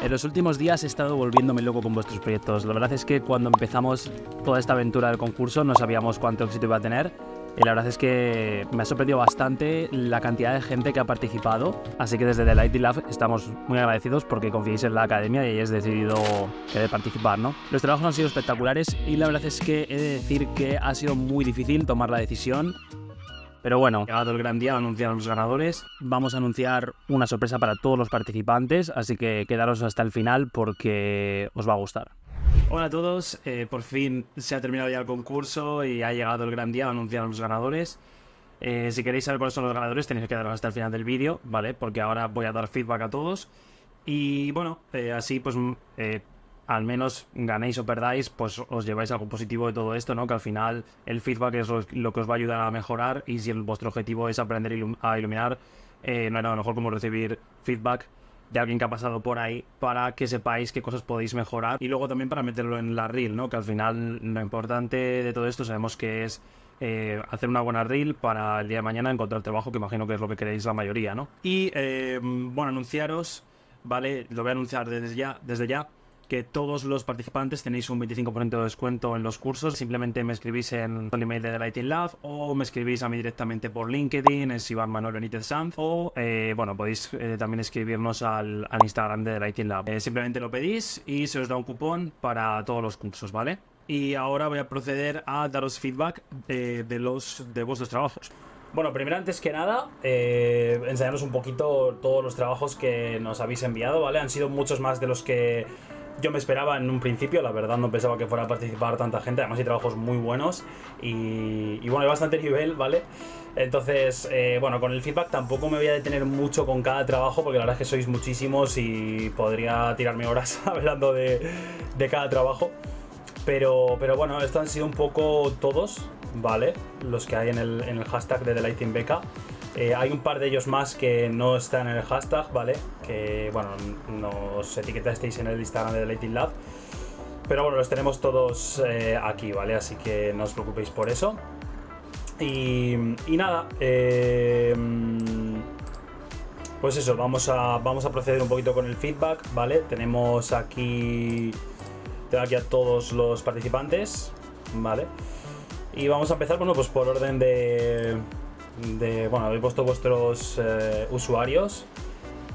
En los últimos días he estado volviéndome loco con vuestros proyectos. La verdad es que cuando empezamos toda esta aventura del concurso no sabíamos cuánto éxito iba a tener. Y la verdad es que me ha sorprendido bastante la cantidad de gente que ha participado. Así que desde The Lighting Lab estamos muy agradecidos porque confiéis en la academia y hayáis decidido querer participar, ¿no? Los trabajos han sido espectaculares y la verdad es que he de decir que ha sido muy difícil tomar la decisión. Pero bueno, llegado el gran día de anunciar a los ganadores, vamos a anunciar una sorpresa para todos los participantes, así que quedaros hasta el final porque os va a gustar. Hola a todos, por fin se ha terminado ya el concurso y ha llegado el gran día de anunciar a los ganadores. Si queréis saber cuáles son los ganadores tenéis que quedaros hasta el final del vídeo, ¿vale? Porque ahora voy a dar feedback a todos. Y bueno, así pues al menos ganéis o perdáis, pues os lleváis algo positivo de todo esto, ¿no? Que al final el feedback es lo que os va a ayudar a mejorar y si vuestro objetivo es aprender a iluminar, no hay nada mejor como recibir feedback de alguien que ha pasado por ahí para que sepáis qué cosas podéis mejorar y luego también para meterlo en la reel, ¿no? Que al final lo importante de todo esto sabemos que es hacer una buena reel para el día de mañana encontrar trabajo, que imagino que es lo que queréis la mayoría, ¿no? Y bueno, anunciaros, ¿vale? Lo voy a anunciar desde ya, que todos los participantes tenéis un 25% de descuento en los cursos. Simplemente me escribís en el email de The Lighting Lab o me escribís a mí directamente por LinkedIn, es Iván Manuel Benítez Sanz, o bueno, podéis también escribirnos al Instagram de The Lighting Lab. Simplemente lo pedís y se os da un cupón para todos los cursos, ¿vale? Y ahora voy a proceder a daros feedback de vuestros trabajos. Bueno, primero, antes que nada, enseñaros un poquito todos los trabajos que nos habéis enviado, ¿vale? Han sido muchos más de los que yo me esperaba en un principio, la verdad no pensaba que fuera a participar tanta gente, además hay trabajos muy buenos y bueno, hay bastante nivel, ¿vale? Entonces, bueno, con el feedback tampoco me voy a detener mucho con cada trabajo porque la verdad es que sois muchísimos y podría tirarme horas hablando de cada trabajo. Pero bueno, estos han sido un poco todos, ¿vale? Los que hay en el hashtag de The Lighting Beca. Hay un par de ellos más que no están en el hashtag, ¿vale? Que, bueno, nos etiquetasteis en el Instagram de The Lighting Lab. Pero bueno, los tenemos todos aquí, ¿vale? Así que no os preocupéis por eso. Y nada, pues eso, vamos a proceder un poquito con el feedback, ¿vale? Tengo aquí a todos los participantes, ¿vale? Y vamos a empezar, bueno, pues por orden bueno, habéis puesto vuestros usuarios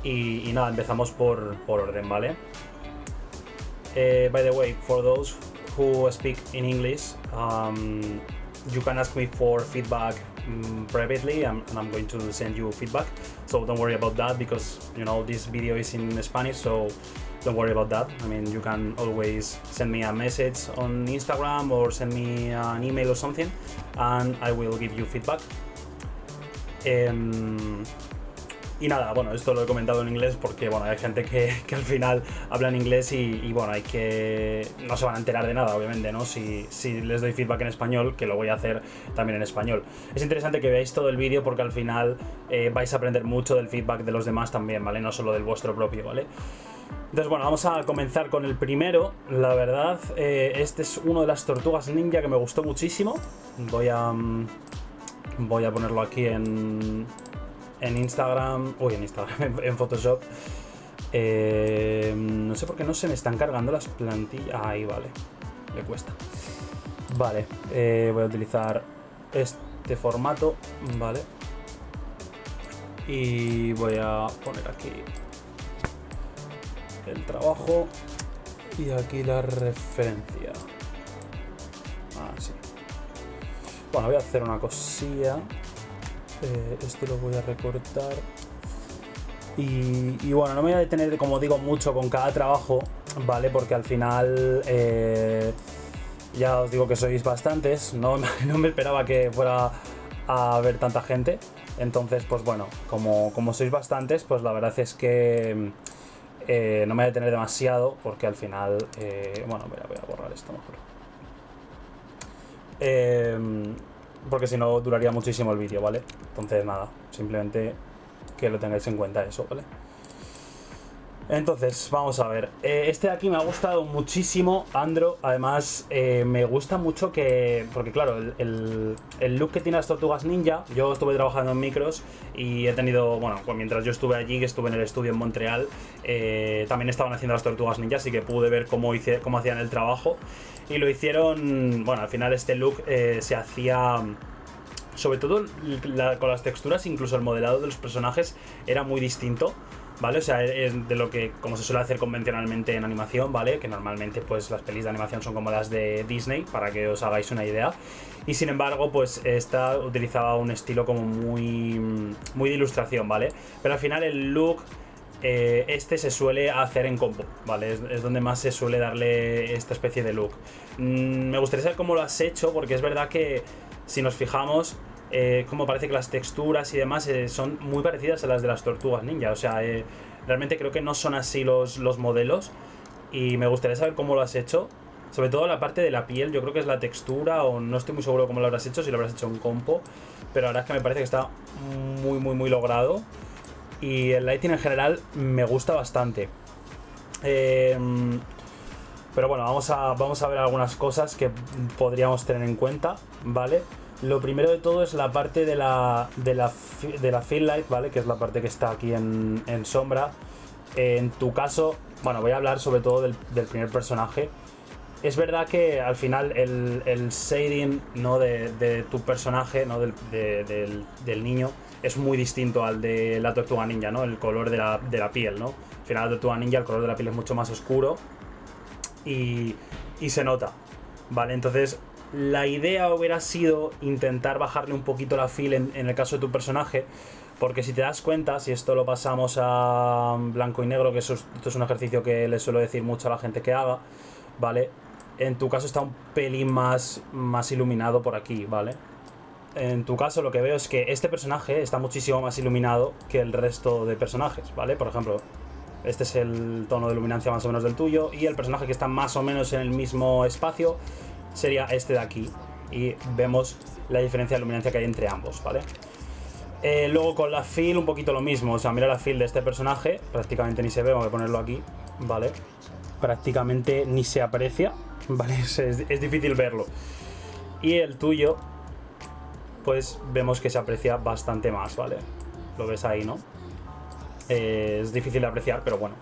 y nada, empezamos por orden, ¿vale? By the way, for those who speak in English, you can ask me for feedback privately and I'm going to send you feedback, so don't worry about that because, you know, this video is in Spanish, so don't worry about that. I mean, you can always send me a message on Instagram or send me an email or something and I will give you feedback. Y nada, bueno, esto lo he comentado en inglés porque, bueno, hay gente que al final habla en inglés y bueno, no se van a enterar de nada, obviamente, ¿no? Si les doy feedback en español, que lo voy a hacer también en español. Es interesante que veáis todo el vídeo porque al final vais a aprender mucho del feedback de los demás también, ¿vale? No solo del vuestro propio, ¿vale? Entonces, bueno, vamos a comenzar con el primero. La verdad, este es uno de las tortugas ninja que me gustó muchísimo. Voy a ponerlo aquí en Instagram, en Photoshop. No sé por qué no se me están cargando las plantillas. Ahí, vale, le cuesta. Vale, voy a utilizar este formato, vale. Y voy a poner aquí el trabajo y aquí la referencia. Así. Bueno, voy a hacer una cosilla. Esto lo voy a recortar y bueno, no me voy a detener, como digo, mucho con cada trabajo, ¿vale? Porque al final ya os digo que sois bastantes, no me esperaba que fuera a haber tanta gente, entonces pues bueno, como sois bastantes, pues la verdad es que no me voy a detener demasiado porque al final, bueno, voy a borrar esto mejor. Porque si no duraría muchísimo el vídeo, ¿vale? Entonces nada, simplemente que lo tengáis en cuenta eso, ¿vale? Entonces, vamos a ver. Este de aquí me ha gustado muchísimo, Andro. Además, me gusta mucho que... Porque claro, el look que tiene las tortugas ninja, yo estuve trabajando en micros y he tenido... Bueno, pues mientras yo estuve allí, que estuve en el estudio en Montreal, también estaban haciendo las tortugas ninja, así que pude ver cómo hacían el trabajo. Y lo hicieron... Bueno, al final este look se hacía... Sobre todo con las texturas, incluso el modelado de los personajes era muy distinto, ¿vale? O sea, es de lo que como se suele hacer convencionalmente en animación, ¿vale? Que normalmente pues las pelis de animación son como las de Disney, para que os hagáis una idea. Y sin embargo, pues esta utilizaba un estilo como muy de ilustración, ¿vale? Pero al final el look este se suele hacer en compo, ¿vale? Es donde más se suele darle esta especie de look. Me gustaría saber cómo lo has hecho, porque es verdad que si nos fijamos, como parece que las texturas y demás son muy parecidas a las de las tortugas ninja. O sea, realmente creo que no son así los modelos. Y me gustaría saber cómo lo has hecho. Sobre todo la parte de la piel, yo creo que es la textura, o no estoy muy seguro cómo lo habrás hecho, si lo habrás hecho en compo. Pero la verdad es que me parece que está muy logrado. Y el lighting en general me gusta bastante. Pero bueno, vamos a ver algunas cosas que podríamos tener en cuenta, ¿vale? Lo primero de todo es la parte de la fill light, ¿vale? Que es la parte que está aquí en sombra. En tu caso, bueno, voy a hablar sobre todo del primer personaje. Es verdad que al final el shading, ¿no? de tu personaje, ¿no? del niño, es muy distinto al de la tortuga ninja, ¿no? El color de la piel, ¿no? Al final la tortuga ninja, el color de la piel es mucho más oscuro y se nota, ¿vale? Entonces la idea hubiera sido intentar bajarle un poquito la fill en el caso de tu personaje, porque si te das cuenta, si esto lo pasamos a blanco y negro, que esto es un ejercicio que le suelo decir mucho a la gente que haga, ¿vale? En tu caso está un pelín más iluminado por aquí, ¿vale? En tu caso lo que veo es que este personaje está muchísimo más iluminado que el resto de personajes, ¿vale? Por ejemplo, este es el tono de luminancia más o menos del tuyo, y el personaje que está más o menos en el mismo espacio sería este de aquí, y vemos la diferencia de luminancia que hay entre ambos, ¿vale? Luego con la fill un poquito lo mismo, o sea, mira la fill de este personaje, prácticamente ni se ve, vamos a ponerlo aquí, ¿vale? Prácticamente ni se aprecia, ¿vale? Es difícil verlo. Y el tuyo, pues vemos que se aprecia bastante más, ¿vale? Lo ves ahí, ¿no? Es difícil de apreciar, pero bueno.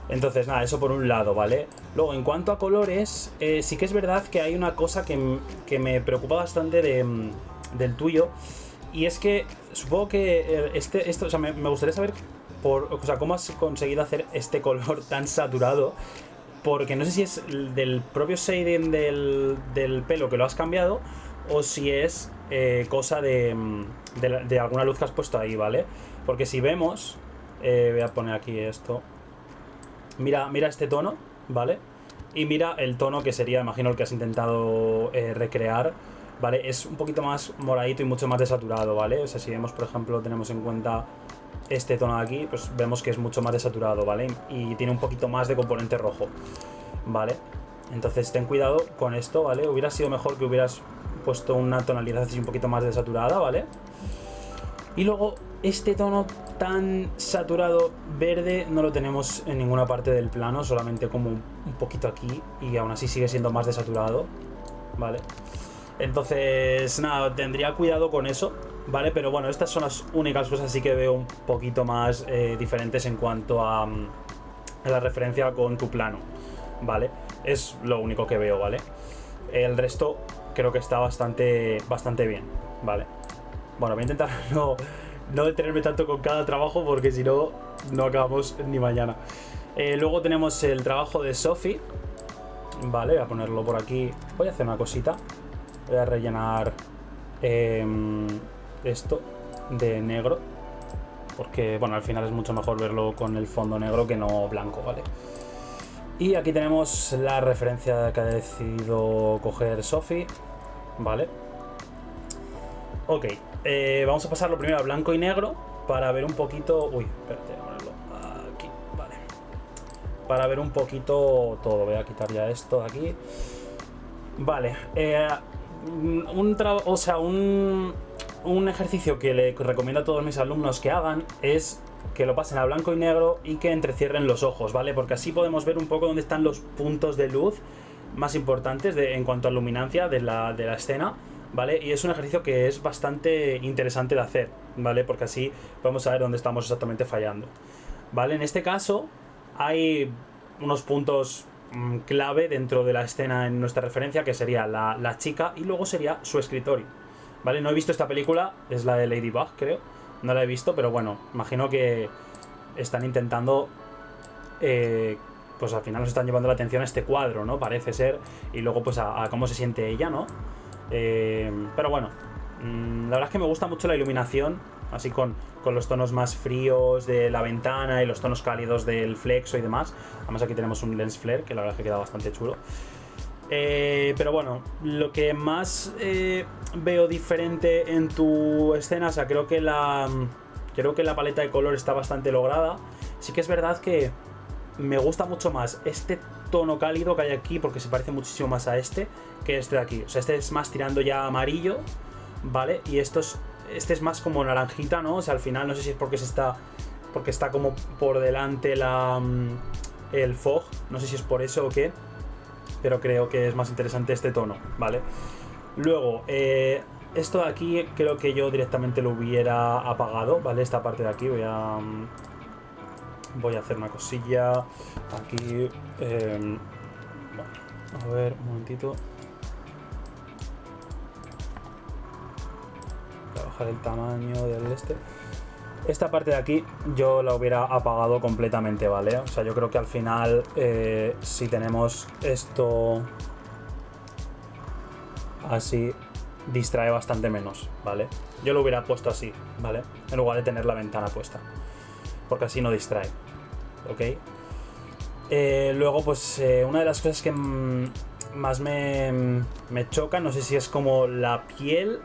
Entonces, nada, eso por un lado, ¿vale? Luego, en cuanto a colores, sí que es verdad que hay una cosa que me preocupa bastante del tuyo. Y es que supongo que esto, o sea, me gustaría saber o sea, cómo has conseguido hacer este color tan saturado. Porque no sé si es del propio shading del pelo que lo has cambiado, o si es cosa de alguna luz que has puesto ahí, ¿vale? Porque si vemos, voy a poner aquí esto. Mira este tono, ¿vale? Y mira el tono que sería, imagino, el que has intentado recrear, ¿vale? Es un poquito más moradito y mucho más desaturado, ¿vale? O sea, si vemos, por ejemplo, tenemos en cuenta este tono de aquí, pues vemos que es mucho más desaturado, ¿vale? Y tiene un poquito más de componente rojo, ¿vale? Entonces ten cuidado con esto, ¿vale? Hubiera sido mejor que hubieras puesto una tonalidad así un poquito más desaturada, ¿vale? Y luego este tono tan saturado verde no lo tenemos en ninguna parte del plano, solamente como un poquito aquí, y aún así sigue siendo más desaturado, ¿vale? Entonces, nada, tendría cuidado con eso, ¿vale? Pero bueno, estas son las únicas cosas sí que veo un poquito más diferentes en cuanto a la referencia con tu plano, ¿vale? Es lo único que veo, ¿vale? El resto creo que está bastante bien, ¿vale? Bueno, voy a intentar no detenerme tanto con cada trabajo, porque si no, no acabamos ni mañana. Luego tenemos el trabajo de Sophie, ¿vale? Voy a ponerlo por aquí. Voy a hacer una cosita. Voy a rellenar esto de negro, porque, bueno, al final es mucho mejor verlo con el fondo negro que no blanco, ¿vale? Y aquí tenemos la referencia que ha decidido coger Sophie, ¿vale? Ok, vamos a pasarlo primero a blanco y negro para ver un poquito... Uy, espérate, voy a ponerlo aquí, vale. Para ver un poquito todo. Voy a quitar ya esto de aquí. Vale, un ejercicio que le recomiendo a todos mis alumnos que hagan es que lo pasen a blanco y negro y que entrecierren los ojos, ¿vale? Porque así podemos ver un poco dónde están los puntos de luz más importantes en cuanto a luminancia de la escena, ¿vale? Y es un ejercicio que es bastante interesante de hacer, ¿vale? Porque así podemos saber dónde estamos exactamente fallando, ¿vale? En este caso hay unos puntos clave dentro de la escena en nuestra referencia, que sería la chica y luego sería su escritorio, ¿vale? No he visto esta película, es la de Ladybug, creo. No la he visto, pero bueno, imagino que están intentando... pues al final nos están llevando la atención a este cuadro, ¿no? Parece ser. Y luego pues a cómo se siente ella, ¿no? Pero bueno, la verdad es que me gusta mucho la iluminación, así con los tonos más fríos de la ventana y los tonos cálidos del flexo y demás. Además aquí tenemos un lens flare, que la verdad es que queda bastante chulo. Pero bueno, lo que más veo diferente en tu escena, o sea, creo que la paleta de color está bastante lograda. Sí que es verdad que me gusta mucho más este tono cálido que hay aquí, porque se parece muchísimo más a este que este de aquí. O sea, este es más tirando ya amarillo, ¿vale? Y este es más como naranjita, ¿no? O sea, al final no sé si es porque está como por delante el fog, no sé si es por eso o qué, pero creo que es más interesante este tono, ¿vale? Luego, esto de aquí creo que yo directamente lo hubiera apagado, ¿vale? Esta parte de aquí voy a hacer una cosilla aquí. Bueno, a ver, un momentito. Voy a bajar el tamaño del Esta parte de aquí yo la hubiera apagado completamente, ¿vale? O sea, yo creo que al final si tenemos esto así, distrae bastante menos, ¿vale? Yo lo hubiera puesto así, ¿vale? En lugar de tener la ventana puesta, porque así no distrae, ¿ok? Luego, pues una de las cosas que más me choca, no sé si es como la piel.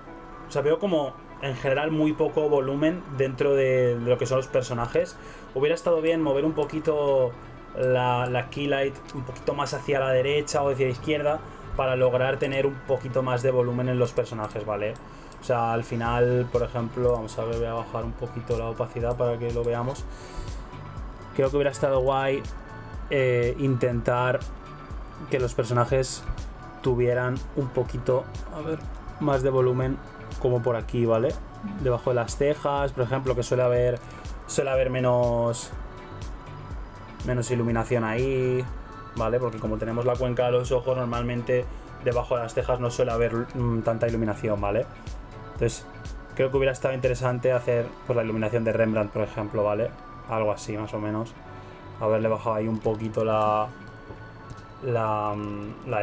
O sea, veo como en general muy poco volumen dentro de lo que son los personajes. Hubiera estado bien mover un poquito la keylight un poquito más hacia la derecha o hacia la izquierda para lograr tener un poquito más de volumen en los personajes, ¿vale? O sea, al final, por ejemplo, vamos a ver, voy a bajar un poquito la opacidad para que lo veamos. Creo que hubiera estado guay intentar que los personajes tuvieran un poquito, a ver, más de volumen, como por aquí, ¿vale? Debajo de las cejas, por ejemplo, que suele haber menos iluminación ahí, ¿vale? Porque como tenemos la cuenca de los ojos, normalmente debajo de las cejas no suele haber tanta iluminación, ¿vale? Entonces, creo que hubiera estado interesante hacer pues la iluminación de Rembrandt, por ejemplo, ¿vale? Algo así, más o menos. Haberle bajado ahí un poquito la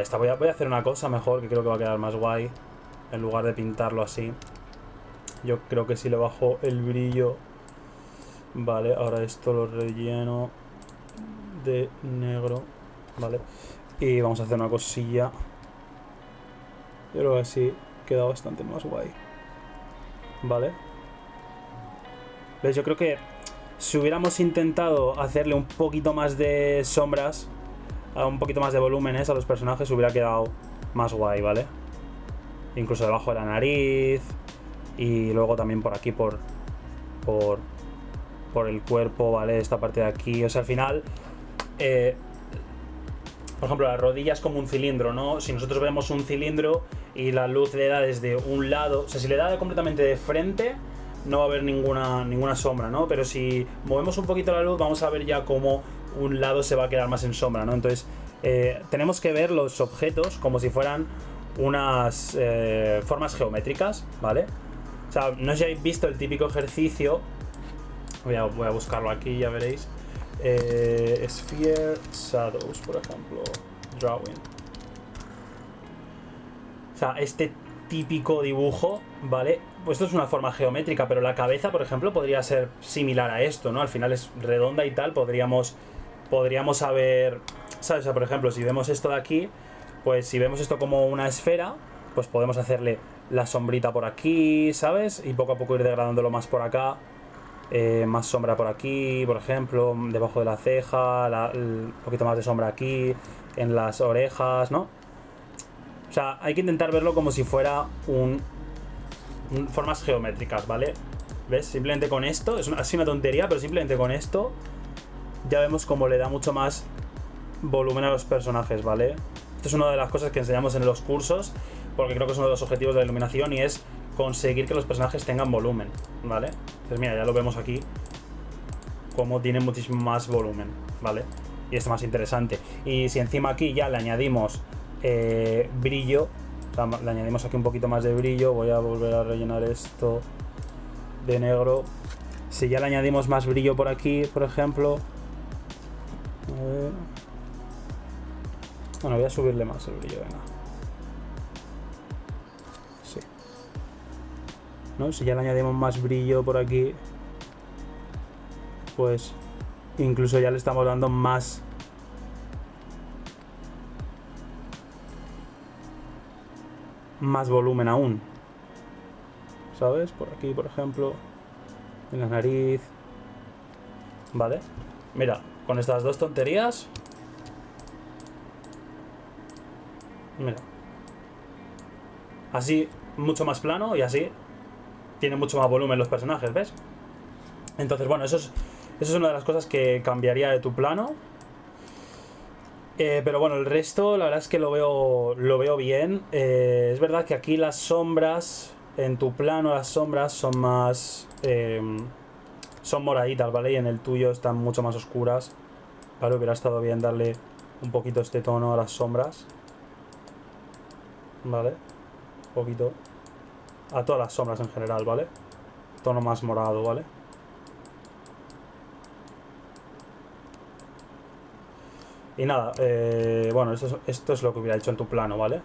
esta. Voy a hacer una cosa mejor, que creo que va a quedar más guay. En lugar de pintarlo así, yo creo que si le bajo el brillo. Vale, ahora esto lo relleno de negro, ¿vale? Y vamos a hacer una cosilla. Yo creo que así queda bastante más guay, ¿vale? ¿Ves? Yo creo que si hubiéramos intentado hacerle un poquito más de sombras, un poquito más de volúmenes a los personajes, hubiera quedado más guay, ¿vale? Incluso debajo de la nariz y luego también por aquí por el cuerpo, ¿vale? Esta parte de aquí, o sea, al final por ejemplo, la rodilla es como un cilindro, ¿no? Si nosotros vemos un cilindro y la luz le da desde un lado, o sea, si le da completamente de frente, no va a haber ninguna sombra, ¿no? Pero si movemos un poquito la luz, vamos a ver ya cómo un lado se va a quedar más en sombra, ¿no? Entonces, tenemos que ver los objetos como si fueran unas formas geométricas, ¿vale? O sea, no sé si habéis visto el típico ejercicio. Voy a buscarlo aquí, ya veréis. Sphere Shadows, por ejemplo. Drawing. O sea, este típico dibujo, ¿vale? Pues esto es una forma geométrica, pero la cabeza, por ejemplo, podría ser similar a esto, ¿no? Al final es redonda y tal, podríamos haber... ¿Sabes? O sea, por ejemplo, si vemos esto de aquí, pues si vemos esto como una esfera, pues podemos hacerle la sombrita por aquí, ¿sabes? Y poco a poco ir degradándolo más por acá. Más sombra por aquí, por ejemplo, debajo de la ceja, un poquito más de sombra aquí, en las orejas, ¿no? O sea, hay que intentar verlo como si fuera formas geométricas, ¿vale? ¿Ves? Simplemente con esto, es así una tontería, pero simplemente con esto ya vemos cómo le da mucho más volumen a los personajes, ¿vale? Esto es una de las cosas que enseñamos en los cursos, porque creo que es uno de los objetivos de la iluminación y es conseguir que los personajes tengan volumen, ¿vale? Entonces mira, ya lo vemos aquí, cómo tiene muchísimo más volumen, ¿vale? Y es más interesante. Y si encima aquí ya le añadimos brillo, o sea, le añadimos aquí un poquito más de brillo, voy a volver a rellenar esto de negro. Si ya le añadimos más brillo por aquí, por ejemplo, a ver. Bueno, voy a subirle más el brillo, venga. Sí. ¿No? Si ya le añadimos más brillo por aquí, pues incluso ya le estamos dando más volumen aún, ¿sabes? Por aquí, por ejemplo, en la nariz, ¿vale? Mira, con estas dos tonterías, mira, así mucho más plano y así tiene mucho más volumen los personajes, ¿ves? Entonces, bueno, eso es una de las cosas que cambiaría de tu plano. Pero bueno, el resto, la verdad es que lo veo bien. Es verdad que aquí las sombras, en tu plano las sombras son más... son moraditas, ¿vale? Y en el tuyo están mucho más oscuras. Vale, hubiera estado bien darle un poquito este tono a las sombras. ¿Vale? Un poquito. A todas las sombras en general, ¿vale? Tono más morado, ¿vale? Y nada, bueno, esto es lo que hubiera hecho en tu plano, ¿vale?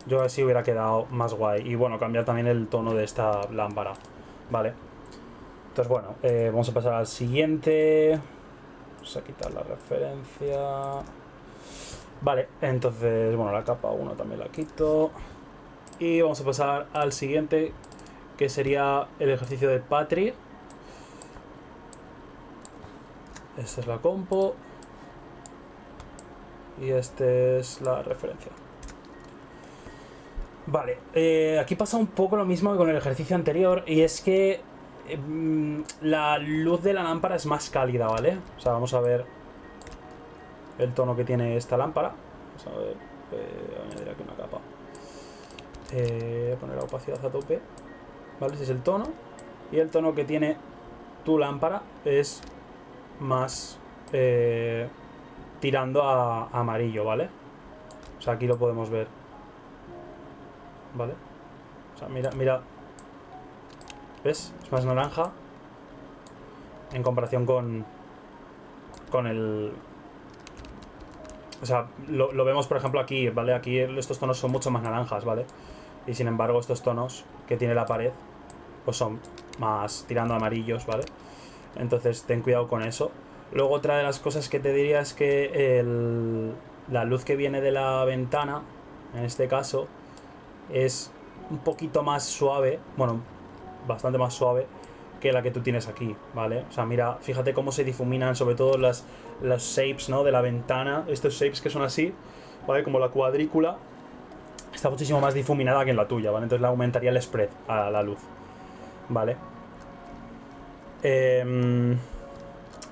Yo así hubiera quedado más guay. Y bueno, cambiar también el tono de esta lámpara, ¿vale? Entonces bueno, vamos a pasar al siguiente. Vamos a quitar la referencia. Vale, entonces, bueno, la capa 1 también la quito. Y vamos a pasar al siguiente, que sería el ejercicio de Patri. Esta es la compo. Y esta es la referencia. Vale, aquí pasa un poco lo mismo que con el ejercicio anterior. Y es que la luz de la lámpara es más cálida, ¿vale? O sea, vamos a ver el tono que tiene esta lámpara. Vamos a ver, añadir aquí una capa. Voy a poner la opacidad a tope. ¿Vale? Ese es el tono. Y el tono que tiene tu lámpara es más tirando a amarillo, ¿vale? O sea, aquí lo podemos ver. ¿Vale? O sea, mira. ¿Ves? Es más naranja en comparación con el... O sea, lo vemos por ejemplo aquí, ¿vale? Aquí estos tonos son mucho más naranjas, ¿vale? Y sin embargo estos tonos que tiene la pared pues son más tirando a amarillos, ¿vale? Entonces ten cuidado con eso. Luego otra de las cosas que te diría es que la luz que viene de la ventana, en este caso, es un poquito más suave, bueno, bastante más suave que la que tú tienes aquí, ¿vale? O sea, mira, fíjate cómo se difuminan sobre todo los shapes, ¿no? De la ventana, estos shapes que son así, ¿vale? Como la cuadrícula, está muchísimo más difuminada que en la tuya, ¿vale? Entonces le aumentaría el spread a la luz, ¿vale?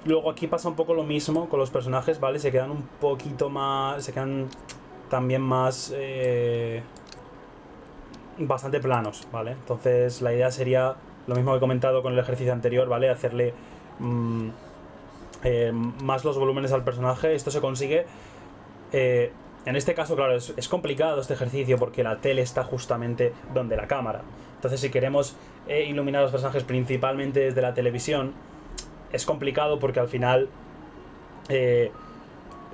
Luego aquí pasa un poco lo mismo con los personajes, ¿vale? Se quedan un poquito más... Se quedan también más... bastante planos, ¿vale? Entonces la idea sería lo mismo que he comentado con el ejercicio anterior, ¿vale? Hacerle más los volúmenes al personaje. Esto se consigue... en este caso, claro, es complicado este ejercicio porque la tele está justamente donde la cámara. Entonces si queremos iluminar a los personajes principalmente desde la televisión, es complicado porque al final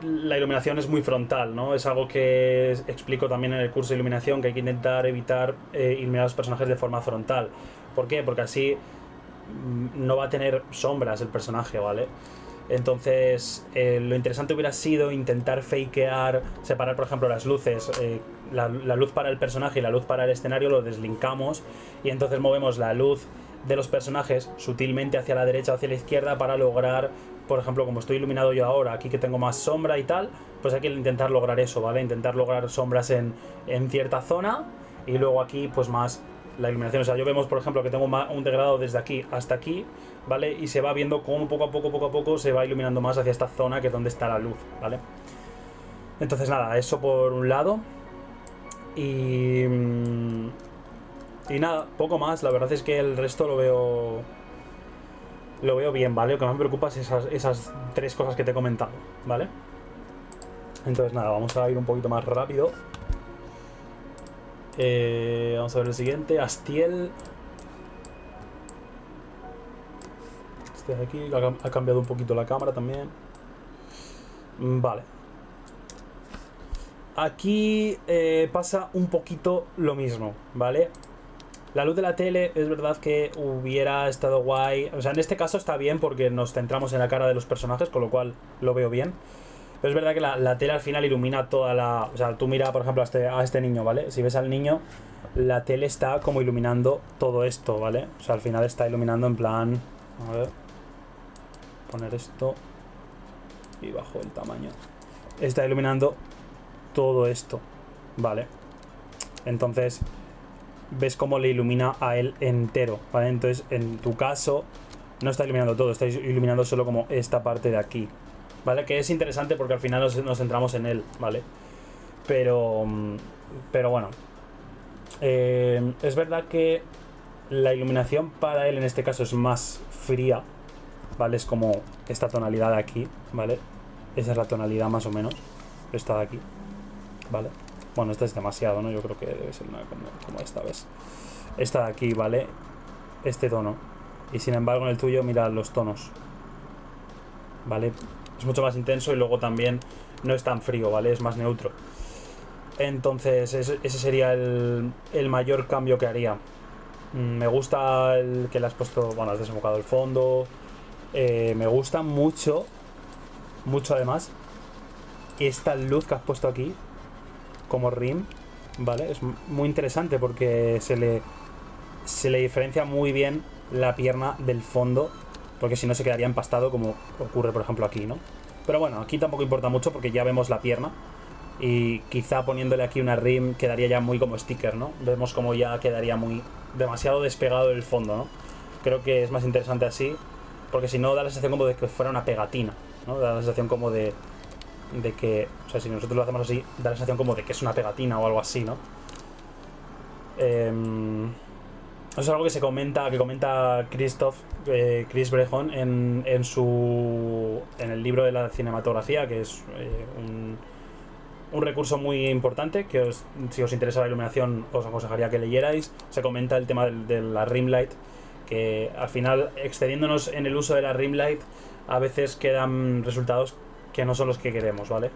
la iluminación es muy frontal, ¿no? Es algo que explico también en el curso de iluminación, que hay que intentar evitar iluminar a los personajes de forma frontal. ¿Por qué? Porque así no va a tener sombras el personaje, ¿vale? Entonces lo interesante hubiera sido intentar fakear, separar por ejemplo las luces, la luz para el personaje y la luz para el escenario lo deslinkamos y entonces movemos la luz de los personajes sutilmente hacia la derecha o hacia la izquierda para lograr, por ejemplo, como estoy iluminado yo ahora, aquí que tengo más sombra y tal, pues hay que intentar lograr eso, ¿vale? Intentar lograr sombras en cierta zona y luego aquí pues más la iluminación. O sea, yo vemos, por ejemplo, que tengo un degradado desde aquí hasta aquí, ¿vale? Y se va viendo cómo poco a poco se va iluminando más hacia esta zona, que es donde está la luz, ¿vale? Entonces nada, eso por un lado. Y nada, poco más. La verdad es que el resto lo veo bien, ¿vale? Lo que más me preocupa es esas tres cosas que te he comentado, ¿vale? Entonces nada, vamos a ir un poquito más rápido. Vamos a ver el siguiente. Astiel. Este de aquí ha cambiado un poquito la cámara también. Vale. Aquí pasa un poquito lo mismo, ¿vale? La luz de la tele es verdad que hubiera estado guay. O sea, en este caso está bien porque nos centramos en la cara de los personajes, con lo cual lo veo bien. Pero es verdad que la tele al final ilumina toda la... O sea, tú mira, por ejemplo, a este niño, ¿vale? Si ves al niño, la tele está como iluminando todo esto, ¿vale? O sea, al final está iluminando en plan... A ver... Poner esto... Y bajo el tamaño. Está iluminando todo esto, ¿vale? Entonces... ves cómo le ilumina a él entero, ¿vale? Entonces, en tu caso, no está iluminando todo, está iluminando solo como esta parte de aquí, ¿vale? Que es interesante porque al final nos centramos en él, ¿vale? Pero bueno. Es verdad que la iluminación para él en este caso es más fría, ¿vale? Es como esta tonalidad de aquí, ¿vale? Esa es la tonalidad más o menos, esta de aquí, ¿vale? Bueno, esta es demasiado, ¿no? Yo creo que debe ser una como esta, ¿ves? Esta de aquí, ¿vale? Este tono. Y sin embargo en el tuyo, mira los tonos, ¿vale? Es mucho más intenso y luego también no es tan frío, ¿vale? Es más neutro. Entonces ese sería el mayor cambio que haría. Me gusta el que le has puesto... Bueno, has desenfocado el fondo. Me gusta mucho además esta luz que has puesto aquí como rim, ¿vale? Es muy interesante porque se le diferencia muy bien la pierna del fondo, porque si no se quedaría empastado como ocurre por ejemplo aquí, ¿no? Pero bueno, aquí tampoco importa mucho porque ya vemos la pierna y quizá poniéndole aquí una rim quedaría ya muy como sticker, ¿no? Vemos como ya quedaría muy demasiado despegado del fondo, ¿no? Creo que es más interesante así, porque si no da la sensación como de que fuera una pegatina, ¿no? Da la sensación como de que, o sea, si nosotros lo hacemos así, da la sensación como de que es una pegatina o algo así, ¿no? Eso es algo que comenta Chris Brehon en el libro de la cinematografía, que es un recurso muy importante, que si os interesa la iluminación os aconsejaría que leyerais. Se comenta el tema de la rim light, que al final, excediéndonos en el uso de la rim light, a veces quedan resultados que no son los que queremos, ¿vale?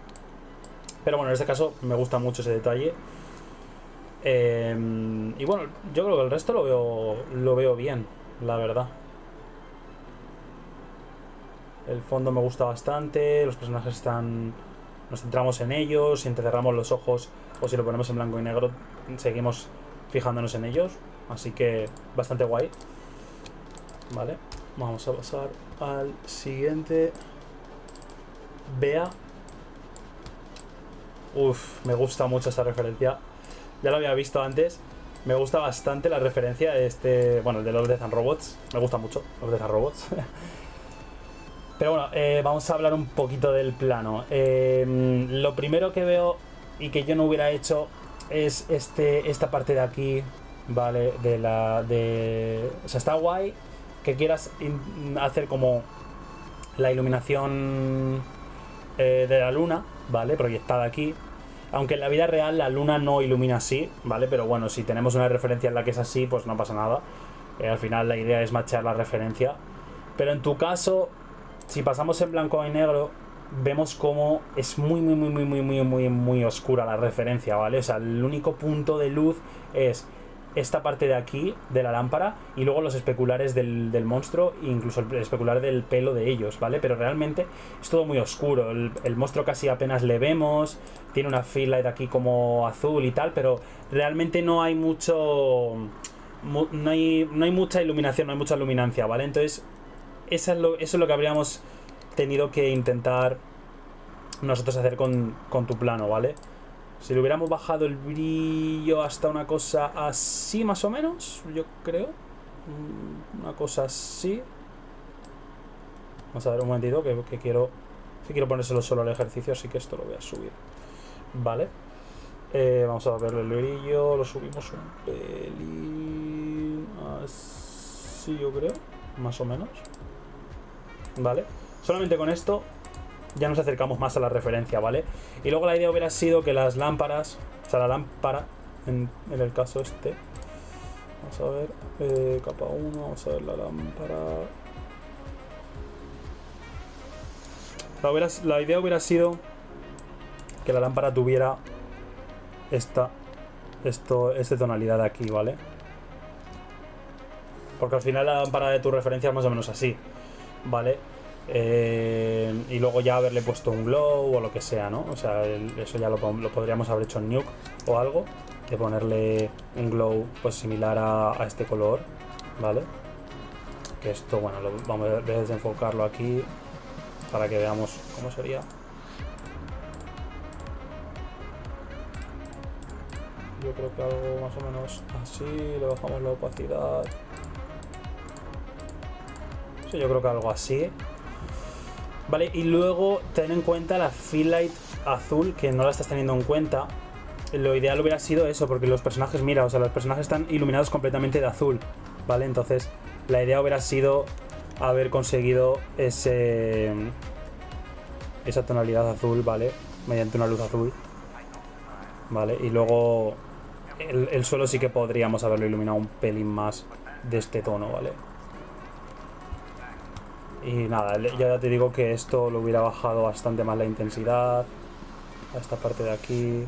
Pero bueno, en este caso me gusta mucho ese detalle. Y bueno, yo creo que el resto lo veo bien, la verdad. El fondo me gusta bastante, los personajes están... Nos centramos en ellos, si cerramos los ojos o si lo ponemos en blanco y negro, seguimos fijándonos en ellos. Así que bastante guay. Vale, vamos a pasar al siguiente. Bea. Uf, me gusta mucho esta referencia. Ya lo había visto antes. Me gusta bastante la referencia de este... Bueno, el de Love, Death and Robots. Me gusta mucho Love, Death and Robots. Pero bueno, vamos a hablar un poquito del plano. Lo primero que veo y que yo no hubiera hecho es esta parte de aquí, ¿vale? O sea, está guay que quieras hacer como la iluminación de la luna, ¿vale? Proyectada aquí. Aunque en la vida real la luna no ilumina así, ¿vale? Pero bueno, si tenemos una referencia en la que es así, pues no pasa nada. Al final la idea es machear la referencia. Pero en tu caso, si pasamos en blanco y negro, vemos como es muy oscura la referencia, ¿vale? O sea, el único punto de luz es esta parte de aquí, de la lámpara, y luego los especulares del monstruo, e incluso el especular del pelo de ellos, ¿vale? Pero realmente es todo muy oscuro. El monstruo casi apenas le vemos, tiene una field aquí como azul y tal, pero realmente no hay mucho... No hay mucha iluminación, no hay mucha luminancia, ¿vale? Entonces, eso es lo que habríamos tenido que intentar nosotros hacer con tu plano, ¿vale? O Si le hubiéramos bajado el brillo hasta una cosa así más o menos, yo creo. Una cosa así. Vamos a ver un momentito que quiero... Si quiero ponérselo solo al ejercicio, así que esto lo voy a subir. Vale. Vamos a ver el brillo. Lo subimos un pelín... Así yo creo. Más o menos. Vale. Solamente con esto ya nos acercamos más a la referencia, ¿vale? Y luego la idea hubiera sido que las lámparas... O sea, la lámpara, en el caso este... Vamos a ver... capa 1, vamos a ver la lámpara... La idea hubiera sido que la lámpara tuviera esta tonalidad de aquí, ¿vale? Porque al final la lámpara de tu referencia es más o menos así, ¿vale? Y luego ya haberle puesto un glow o lo que sea, ¿no? O sea, eso ya lo podríamos haber hecho en Nuke o algo, de ponerle un glow pues similar a este color, ¿vale? Que esto, bueno, vamos a desenfocarlo aquí para que veamos cómo sería. Yo creo que algo más o menos así, le bajamos la opacidad. Sí, yo creo que algo así. Vale, y luego ten en cuenta la fill light azul, que no la estás teniendo en cuenta. Lo ideal hubiera sido eso, porque los personajes, mira, o sea, los personajes están iluminados completamente de azul, ¿vale? Entonces, la idea hubiera sido haber conseguido esa tonalidad azul, ¿vale? Mediante una luz azul, ¿vale? Y luego el suelo sí que podríamos haberlo iluminado un pelín más de este tono, ¿vale? Y nada, ya te digo que esto lo hubiera bajado bastante más la intensidad a esta parte de aquí.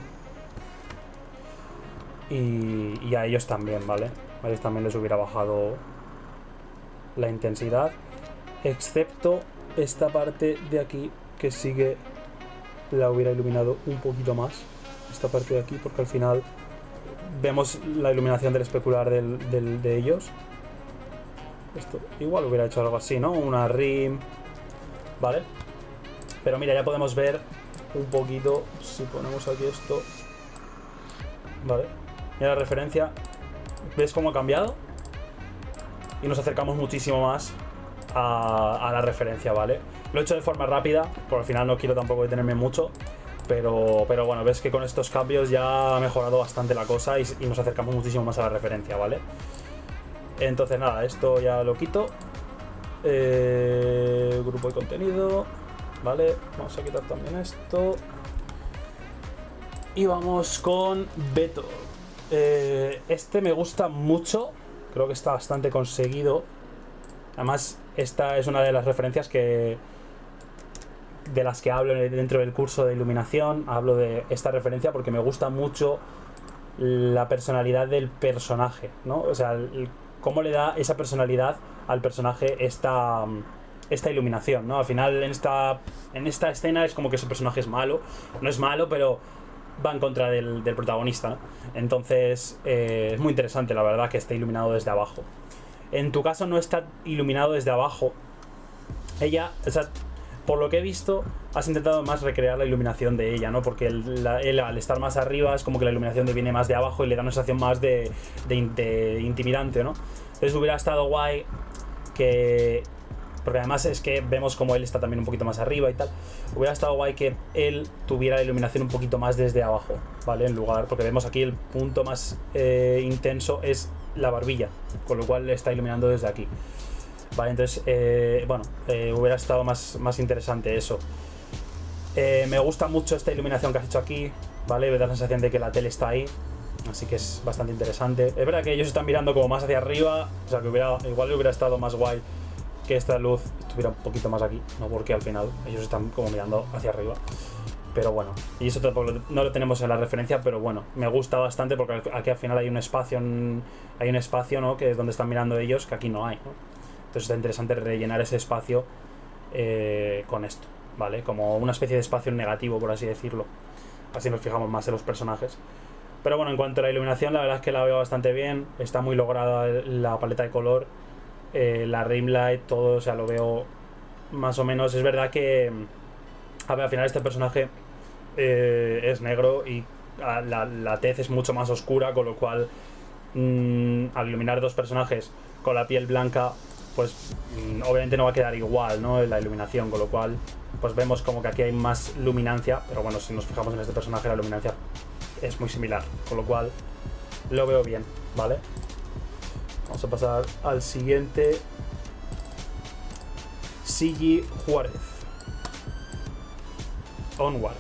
Y a ellos también, ¿vale? A ellos también les hubiera bajado la intensidad, excepto esta parte de aquí, que sí que la hubiera iluminado un poquito más, esta parte de aquí, porque al final vemos la iluminación del especular de ellos. Esto igual hubiera hecho algo así, ¿no? Una rim, ¿vale? Pero mira, ya podemos ver un poquito, si ponemos aquí esto, ¿vale? Mira la referencia, ¿ves cómo ha cambiado? Y nos acercamos muchísimo más a la referencia, ¿vale? Lo he hecho de forma rápida, porque al final no quiero tampoco detenerme mucho, pero bueno, ves que con estos cambios ya ha mejorado bastante la cosa y nos acercamos muchísimo más a la referencia, ¿vale? Entonces nada, esto ya lo quito. Grupo de contenido, ¿vale? Vamos a quitar también esto. Y vamos con Beto. Este me gusta mucho, creo que está bastante conseguido. Además, esta es una de las referencias de las que hablo dentro del curso de iluminación. Hablo de esta referencia porque me gusta mucho la personalidad del personaje, ¿no? O sea, cómo le da esa personalidad al personaje esta iluminación, ¿no? Al final en esta escena es como que ese personaje es malo. No es malo, pero va en contra del protagonista, ¿no? Entonces es muy interesante, la verdad, que esté iluminado desde abajo. En tu caso no está iluminado desde abajo. Ella, o sea, por lo que he visto, has intentado más recrear la iluminación de ella, ¿no? Porque él al estar más arriba es como que la iluminación viene más de abajo y le da una sensación más de intimidante, ¿no? Entonces hubiera estado guay que... Porque además es que vemos como él está también un poquito más arriba y tal. Hubiera estado guay que él tuviera la iluminación un poquito más desde abajo, ¿vale? En lugar... Porque vemos aquí el punto más intenso es la barbilla, con lo cual le está iluminando desde aquí. Vale, entonces, hubiera estado más interesante eso. Me gusta mucho esta iluminación que has hecho aquí, ¿vale? Me da la sensación de que la tele está ahí, así que es bastante interesante. Es verdad que ellos están mirando como más hacia arriba, o sea que igual hubiera estado más guay que esta luz estuviera un poquito más aquí, ¿no? Porque al final ellos están como mirando hacia arriba. Pero bueno, y eso tampoco no lo tenemos en la referencia, pero bueno, me gusta bastante porque aquí al final hay un espacio, ¿no? Que es donde están mirando ellos, que aquí no hay, ¿no? Entonces está interesante rellenar ese espacio con esto, ¿vale? Como una especie de espacio negativo, por así decirlo. Así nos fijamos más en los personajes. Pero bueno, en cuanto a la iluminación, la verdad es que la veo bastante bien. Está muy lograda la paleta de color. La rim light, todo, o sea, lo veo más o menos. Es verdad que, a ver, al final este personaje es negro y la tez es mucho más oscura, con lo cual al iluminar dos personajes con la piel blanca, pues obviamente no va a quedar igual, ¿no? La iluminación, con lo cual pues vemos como que aquí hay más luminancia, pero bueno, si nos fijamos en este personaje la luminancia es muy similar, con lo cual lo veo bien, ¿vale? Vamos a pasar al siguiente. Sigi Juárez. Onward.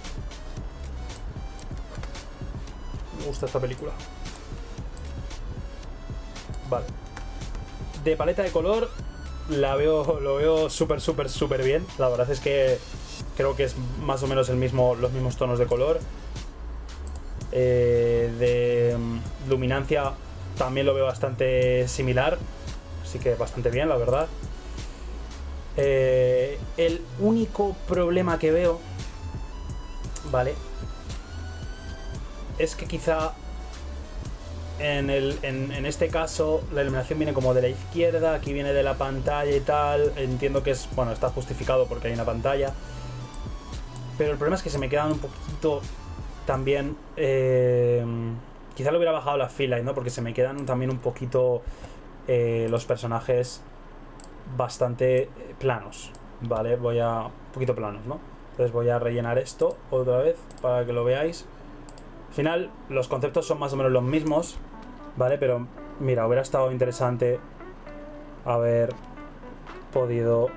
Me gusta esta película. Vale. De paleta de color lo veo súper bien. La verdad es que creo que es más o menos los mismos tonos de color. De luminancia también lo veo bastante similar, así que bastante bien, la verdad. El único problema que veo, vale, es que quizá en este caso la iluminación viene como de la izquierda, aquí viene de la pantalla y tal. Entiendo que es, bueno, está justificado porque hay una pantalla, pero el problema es que se me quedan un poquito también, quizá lo hubiera bajado la fila, ¿no? Porque se me quedan también un poquito los personajes bastante planos, ¿vale? Un poquito planos, ¿no? Entonces voy a rellenar esto otra vez para que lo veáis. Al final los conceptos son más o menos los mismos, ¿vale? Pero mira, hubiera estado interesante haber podido...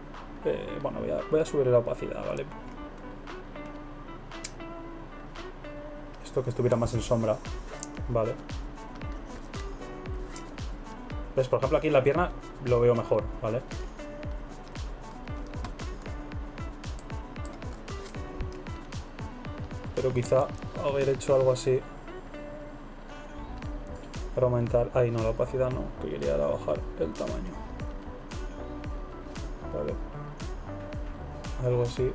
bueno, voy a subir la opacidad, ¿vale? Esto que estuviera más en sombra, ¿vale? ¿Ves? Por ejemplo, aquí en la pierna lo veo mejor, ¿vale? Pero quizá haber hecho algo así para aumentar... Ahí no, la opacidad no, que quería era bajar el tamaño. Vale. Algo así.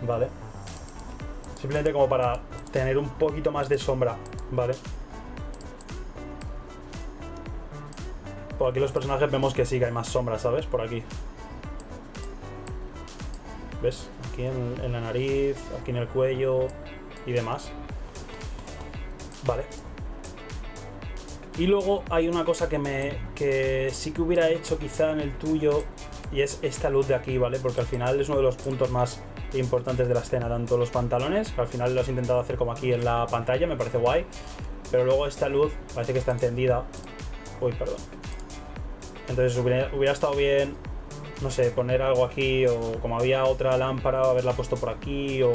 Vale. Simplemente como para tener un poquito más de sombra, ¿vale? Por aquí los personajes vemos que sí que hay más sombra, ¿sabes? Por aquí. ¿Ves? Aquí en la nariz, aquí en el cuello y demás. Vale. Y luego hay una cosa que sí que hubiera hecho quizá en el tuyo, y es esta luz de aquí, ¿vale? Porque al final es uno de los puntos más importantes de la escena, tanto los pantalones, que al final lo has intentado hacer como aquí en la pantalla, me parece guay, pero luego esta luz parece que está encendida. Uy, perdón. Entonces hubiera estado bien, no sé, poner algo aquí, o como había otra lámpara, haberla puesto por aquí, o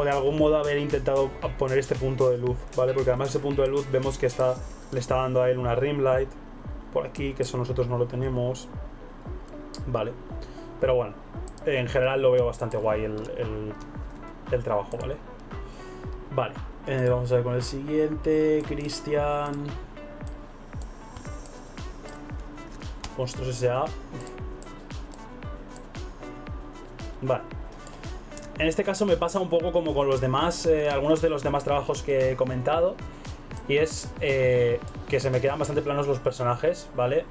de algún modo haber intentado poner este punto de luz, ¿vale? Porque además ese punto de luz vemos que le está dando a él una rim light por aquí, que eso nosotros no lo tenemos, ¿vale? Pero bueno, en general lo veo bastante guay el trabajo, ¿vale? Vale, vamos a ver con el siguiente. Cristian Monstruos S.A. Vale. En este caso me pasa un poco como con los demás, algunos de los demás trabajos que he comentado, y es que se me quedan bastante planos los personajes, ¿vale?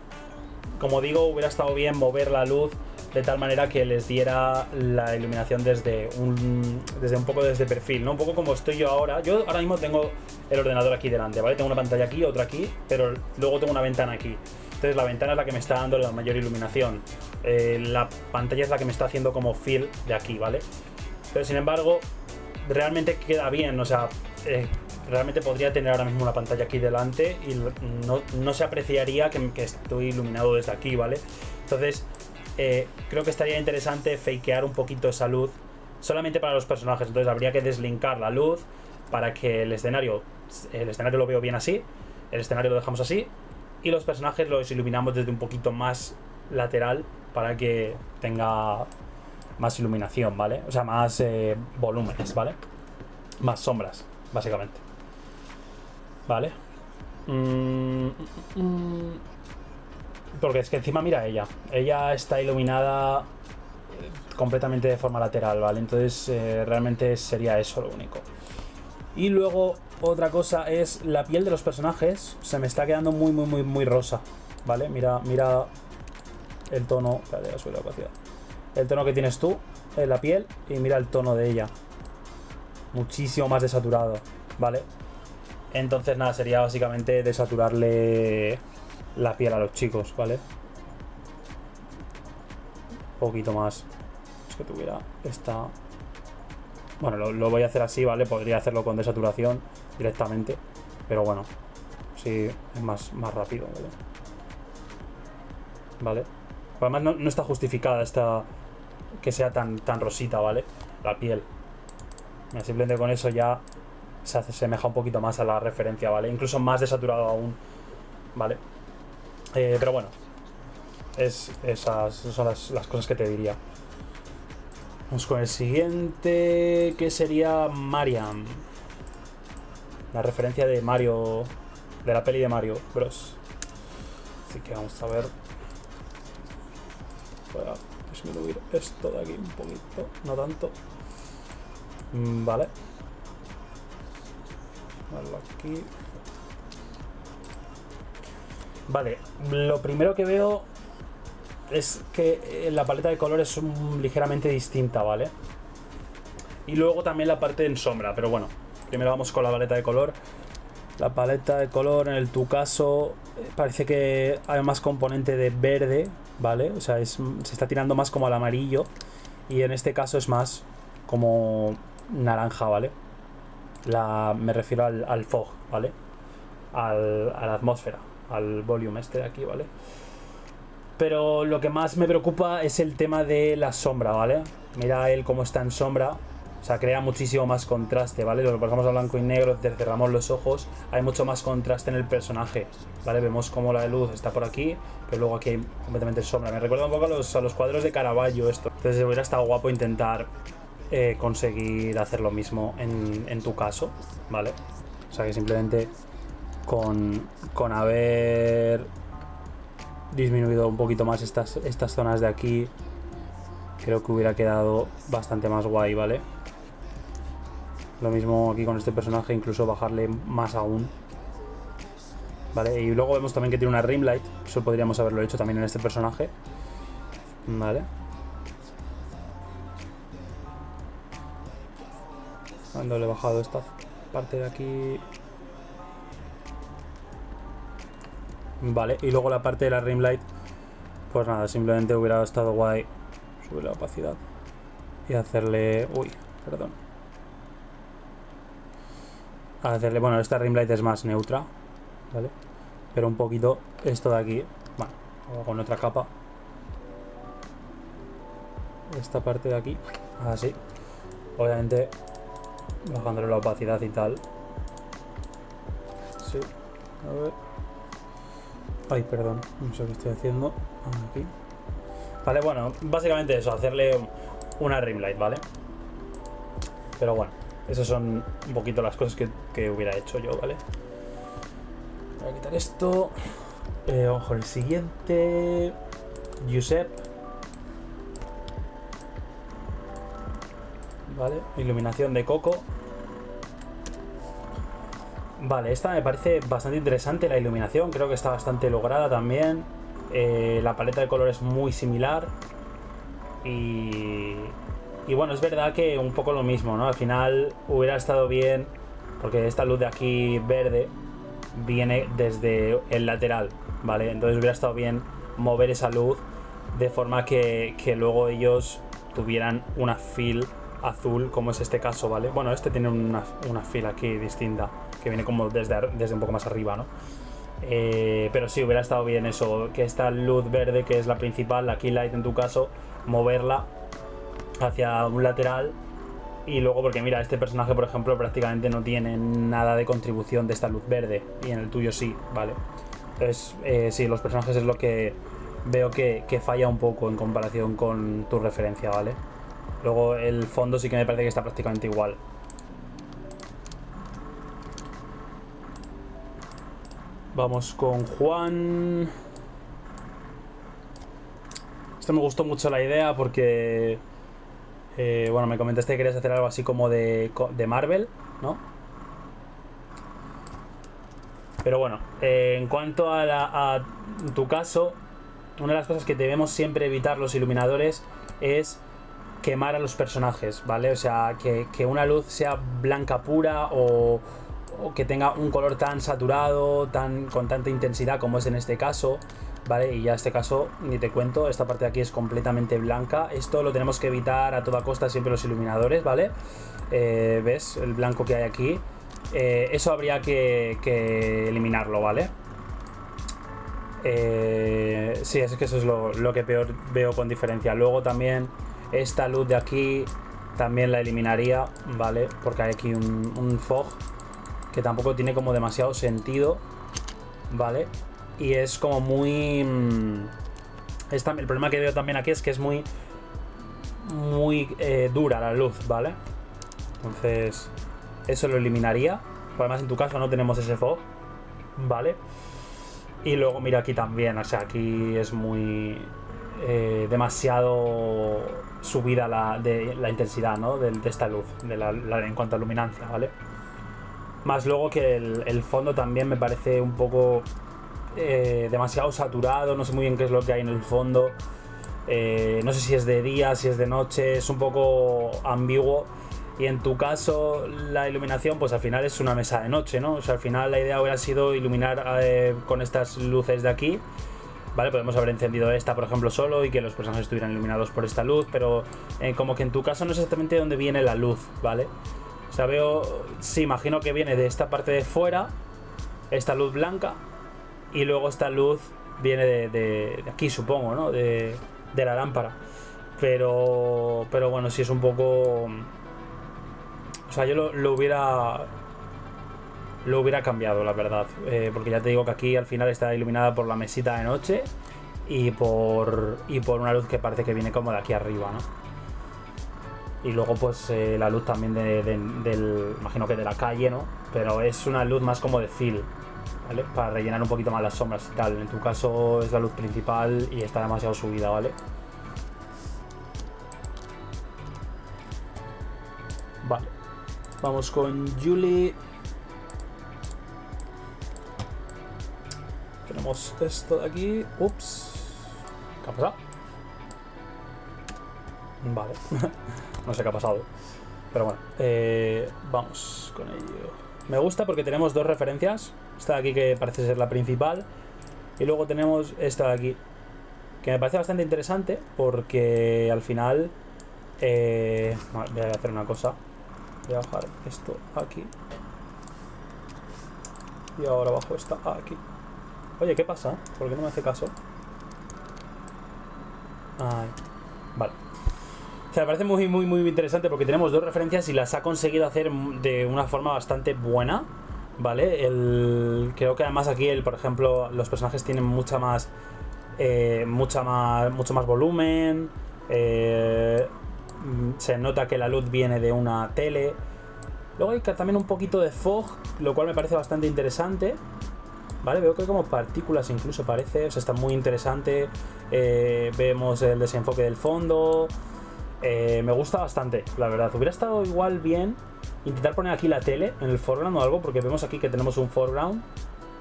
Como digo, hubiera estado bien mover la luz de tal manera que les diera la iluminación desde un poco desde perfil, ¿no? Un poco como estoy yo ahora. Yo ahora mismo tengo el ordenador aquí delante, ¿vale? Tengo una pantalla aquí, otra aquí, pero luego tengo una ventana aquí. Entonces la ventana es la que me está dando la mayor iluminación. La pantalla es la que me está haciendo como fill de aquí, ¿vale? Pero sin embargo, realmente queda bien, o sea, realmente podría tener ahora mismo una pantalla aquí delante y no se apreciaría que estoy iluminado desde aquí, ¿vale? Entonces, creo que estaría interesante fakear un poquito esa luz solamente para los personajes. Entonces habría que deslinkar la luz para que el escenario lo veo bien así, el escenario lo dejamos así y los personajes los iluminamos desde un poquito más lateral para que tenga más iluminación, ¿vale? O sea, más volúmenes, ¿vale? Más sombras, básicamente. ¿Vale? Porque es que encima mira ella está iluminada completamente de forma lateral, ¿vale? Entonces realmente sería eso lo único. Y luego otra cosa es la piel de los personajes. Se me está quedando muy rosa, ¿vale? Mira el tono. Espérate, voy a subir la opacidad. el tono que tienes tú en la piel y mira el tono de ella. Muchísimo más desaturado, ¿vale? Entonces nada, sería básicamente desaturarle la piel a los chicos, ¿vale? Un poquito más. Es que tuviera esta... Bueno, lo voy a hacer así, ¿vale? Podría hacerlo con desaturación directamente, pero bueno, sí, es más rápido, ¿vale? Vale. Además no está justificada esta... que sea tan rosita, ¿vale? La piel. Mira, simplemente con eso ya se asemeja un poquito más a la referencia, ¿vale? Incluso más desaturado aún, ¿vale? Pero bueno, esas son las cosas que te diría. Vamos con el siguiente, que sería Mariam. La referencia de Mario, de la peli de Mario Bros. Así que vamos a ver. Voy a disminuir esto de aquí un poquito, no tanto. Vale. Aquí. Vale, lo primero que veo es que la paleta de colores es ligeramente distinta, ¿vale? Y luego también la parte en sombra, pero bueno, primero vamos con la paleta de color. La paleta de color, en tu caso, parece que hay más componente de verde, ¿vale? O sea, se está tirando más como al amarillo. Y en este caso es más como naranja, ¿vale? Me refiero al fog, ¿vale? A la atmósfera, al volume este de aquí, ¿vale? Pero lo que más me preocupa es el tema de la sombra, ¿vale? Mira él cómo está en sombra. O sea, crea muchísimo más contraste, ¿vale? Lo pasamos a blanco y negro, cerramos los ojos. Hay mucho más contraste en el personaje, ¿vale? Vemos cómo la luz está por aquí, pero luego aquí hay completamente sombra. Me recuerda un poco a los cuadros de Caravaggio esto. Entonces hubiera estado guapo intentar conseguir hacer lo mismo en tu caso, ¿vale? O sea, que simplemente con haber disminuido un poquito más estas zonas de aquí, creo que hubiera quedado bastante más guay, ¿vale? Lo mismo aquí con este personaje, incluso bajarle más aún, ¿vale? Y luego vemos también que tiene una rim light. Eso podríamos haberlo hecho también en este personaje, ¿vale? Cuando le he bajado esta parte de aquí, vale, y luego la parte de la rim light, pues nada, simplemente hubiera estado guay subir la opacidad y hacerle... Uy, perdón. Hacerle... Bueno, esta rim light es más neutra, ¿vale? Pero un poquito esto de aquí, bueno, o con otra capa. Esta parte de aquí, así. Obviamente bajándole la opacidad y tal. Sí, a ver. Ay, perdón, no sé qué estoy haciendo. Aquí. Vale, bueno, básicamente eso, hacerle una rim light, ¿vale? Pero bueno, esas son un poquito las cosas que hubiera hecho yo, ¿vale? Voy a quitar esto. Ojo, el siguiente. Josep. Vale, iluminación de coco. Vale, esta me parece bastante interesante la iluminación, creo que está bastante lograda también. La paleta de color es muy similar. Y bueno, es verdad que un poco lo mismo, ¿no? Al final hubiera estado bien, porque esta luz de aquí verde viene desde el lateral, ¿vale? Entonces hubiera estado bien mover esa luz de forma que luego ellos tuvieran una fill azul, como es este caso, ¿vale? Bueno, este tiene una fila aquí distinta, que viene como desde un poco más arriba, ¿no? Pero sí, hubiera estado bien eso, que esta luz verde, que es la principal, la key light en tu caso, moverla hacia un lateral. Y luego, porque mira, este personaje, por ejemplo, prácticamente no tiene nada de contribución de esta luz verde, y en el tuyo sí, ¿vale? Entonces, sí, los personajes es lo que veo que falla un poco en comparación con tu referencia, ¿vale? Luego el fondo sí que me parece que está prácticamente igual. Vamos con Juan. Esto me gustó mucho la idea porque... bueno, me comentaste que querías hacer algo así como de Marvel, ¿no? Pero bueno, en cuanto a tu caso, una de las cosas que debemos siempre evitar los iluminadores es quemar a los personajes, ¿vale? O sea, que una luz sea blanca pura o que tenga un color tan saturado, con tanta intensidad como es en este caso, ¿vale? Y ya en este caso, ni te cuento, esta parte de aquí es completamente blanca. Esto lo tenemos que evitar a toda costa siempre los iluminadores, ¿vale? ¿Ves? El blanco que hay aquí. Eso habría que eliminarlo, ¿vale? Sí, es que eso es lo que peor veo con diferencia. Luego también esta luz de aquí también la eliminaría, ¿vale? Porque hay aquí un fog que tampoco tiene como demasiado sentido, ¿vale? Y es como muy... el problema que veo también aquí es que es muy dura la luz, ¿vale? Entonces eso lo eliminaría. Además en tu caso no tenemos ese fog, ¿vale? Y luego mira aquí también, o sea, aquí es muy... demasiado subida la intensidad, ¿no? De esta luz, en cuanto a luminancia, ¿vale? Más luego que el fondo también me parece un poco demasiado saturado, no sé muy bien qué es lo que hay en el fondo. No sé si es de día, si es de noche, es un poco ambiguo. Y en tu caso, la iluminación, pues al final es una mesa de noche, ¿no? O sea, al final la idea hubiera sido iluminar con estas luces de aquí. Vale, podemos haber encendido esta, por ejemplo, solo y que los personajes estuvieran iluminados por esta luz, pero como que en tu caso no sé exactamente de dónde viene la luz, ¿vale? O sea, sí, imagino que viene de esta parte de fuera, esta luz blanca, y luego esta luz viene de aquí, supongo, ¿no? De la lámpara. Pero bueno, sí es un poco... O sea, yo lo hubiera cambiado, la verdad, porque ya te digo que aquí al final está iluminada por la mesita de noche y por una luz que parece que viene como de aquí arriba, ¿no? Y luego pues la luz también del imagino que de la calle, ¿no? Pero es una luz más como de fill, ¿vale? Para rellenar un poquito más las sombras y tal. En tu caso es la luz principal y está demasiado subida, ¿vale? Vale. Vamos con Julie. Tenemos esto de aquí. Ups. ¿Qué ha pasado? Vale. No sé qué ha pasado. Pero bueno. Vamos con ello. Me gusta porque tenemos dos referencias. Esta de aquí que parece ser la principal. Y luego tenemos esta de aquí. Que me parece bastante interesante. Porque al final... Vale, voy a hacer una cosa. Voy a bajar esto aquí. Y ahora bajo esta aquí. Oye, ¿qué pasa? ¿Por qué no me hace caso? Ay, vale. O sea, me parece muy interesante porque tenemos dos referencias y las ha conseguido hacer de una forma bastante buena, ¿vale? Creo que además aquí, por ejemplo, los personajes tienen mucho más volumen. Se nota que la luz viene de una tele. Luego hay también un poquito de fog, lo cual me parece bastante interesante. Vale, veo que hay como partículas incluso parece, o sea, está muy interesante. Vemos el desenfoque del fondo. Me gusta bastante, la verdad. Hubiera estado igual bien intentar poner aquí la tele en el foreground o algo, porque vemos aquí que tenemos un foreground.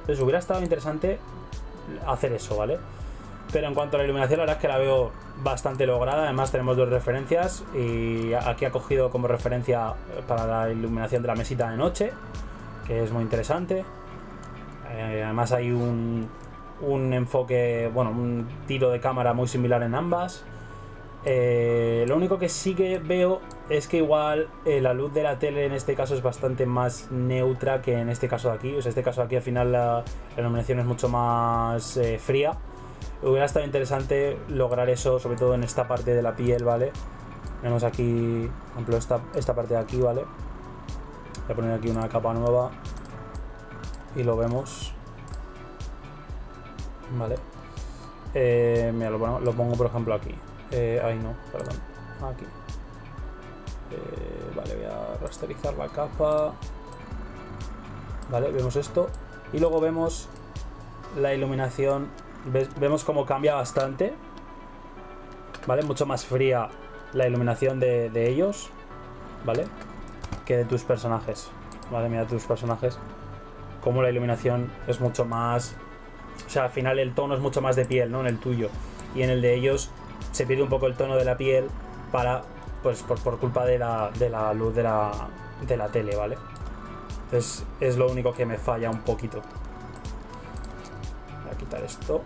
Entonces hubiera estado interesante hacer eso, ¿vale? Pero en cuanto a la iluminación, la verdad es que la veo bastante lograda. Además tenemos dos referencias y aquí ha cogido como referencia para la iluminación de la mesita de noche, que es muy interesante. Además hay un enfoque, bueno, un tiro de cámara muy similar en ambas. Lo único que sí que veo es que igual la luz de la tele en este caso es bastante más neutra que en este caso de aquí. O sea, en este caso de aquí al final la iluminación es mucho más fría. Hubiera estado interesante lograr eso, sobre todo en esta parte de la piel, ¿vale? Tenemos aquí, por ejemplo, esta parte de aquí, ¿vale? Voy a poner aquí una capa nueva y lo vemos, ¿vale? Mira, lo pongo por ejemplo aquí. Ahí no, perdón. Aquí. Vale, voy a rasterizar la capa. Vale, vemos esto. Y luego vemos la iluminación. Vemos cómo cambia bastante. Vale, mucho más fría la iluminación de ellos. Vale, que de tus personajes. Vale, mira tus personajes. Como la iluminación es mucho más... O sea, al final el tono es mucho más de piel, ¿no? En el tuyo. Y en el de ellos se pierde un poco el tono de la piel para, pues por culpa de la luz de la tele, ¿vale? Entonces es lo único que me falla un poquito. Voy a quitar esto.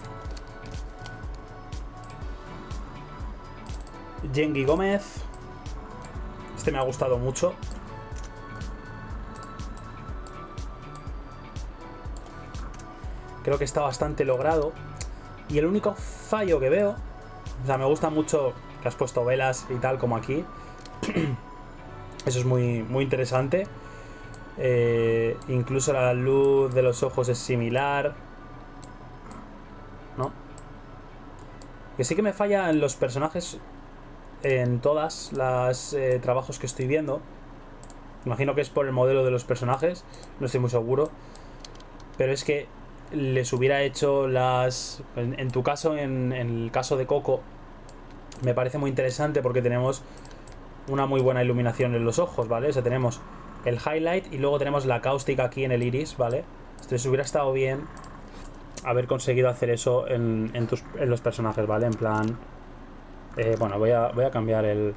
Yengi Gómez. Este me ha gustado mucho. Creo que está bastante logrado. Y el único fallo que veo, o sea, me gusta mucho que has puesto velas y tal como aquí. Eso es muy, muy interesante. Incluso la luz de los ojos es similar, ¿no? Que sí que me falla en los personajes, en todas las trabajos que estoy viendo. Imagino que es por el modelo de los personajes, no estoy muy seguro. Pero es que les hubiera hecho las... En tu caso, en el caso de Coco, me parece muy interesante porque tenemos una muy buena iluminación en los ojos, ¿vale? O sea, tenemos el highlight y luego tenemos la cáustica aquí en el iris, ¿vale? Entonces hubiera estado bien haber conseguido hacer eso en los personajes, ¿vale? En plan... bueno, voy a cambiar el...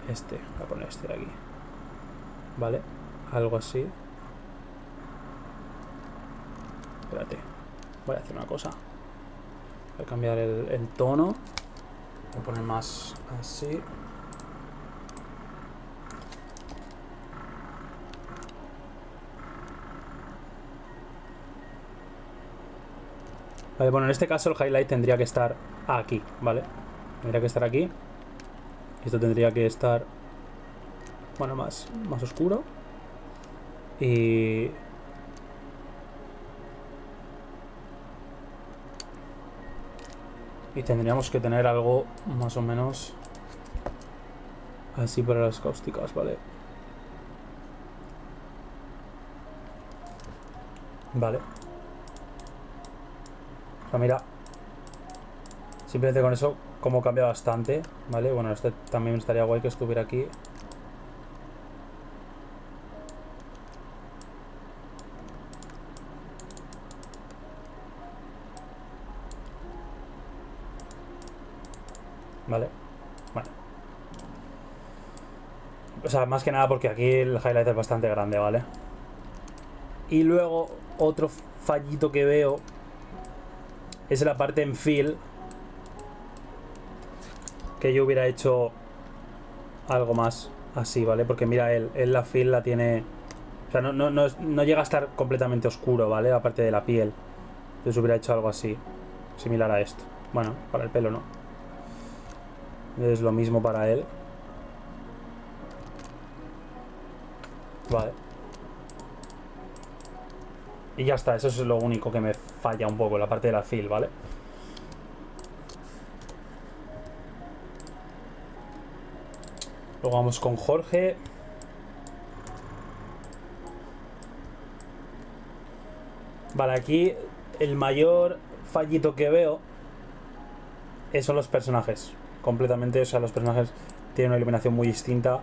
voy a poner este de aquí, ¿vale? Algo así. Espérate, voy a hacer una cosa. Voy a cambiar el tono. Voy a poner más así. Vale, bueno, en este caso el highlight tendría que estar aquí, ¿vale? Tendría que estar aquí. Esto tendría que estar, bueno, más oscuro. Y tendríamos que tener algo más o menos así para las cáusticas, ¿vale? Vale. O sea, mira, simplemente con eso como cambia bastante, ¿vale? Bueno, este también estaría guay que estuviera aquí. Vale, bueno. O sea, más que nada porque aquí el highlight es bastante grande, ¿vale? Y luego otro fallito que veo es la parte en fill, que yo hubiera hecho algo más así, ¿vale? Porque mira, él la fill la tiene... O sea, no llega a estar completamente oscuro, ¿vale? La parte de la piel. Entonces hubiera hecho algo así, similar a esto. Bueno, para el pelo no. Es lo mismo para él. Vale. Y ya está, eso es lo único que me falla un poco, la parte de la fill, ¿vale? Luego vamos con Jorge. Vale, aquí el mayor fallito que veo son los personajes. Completamente, o sea, los personajes tienen una iluminación muy distinta,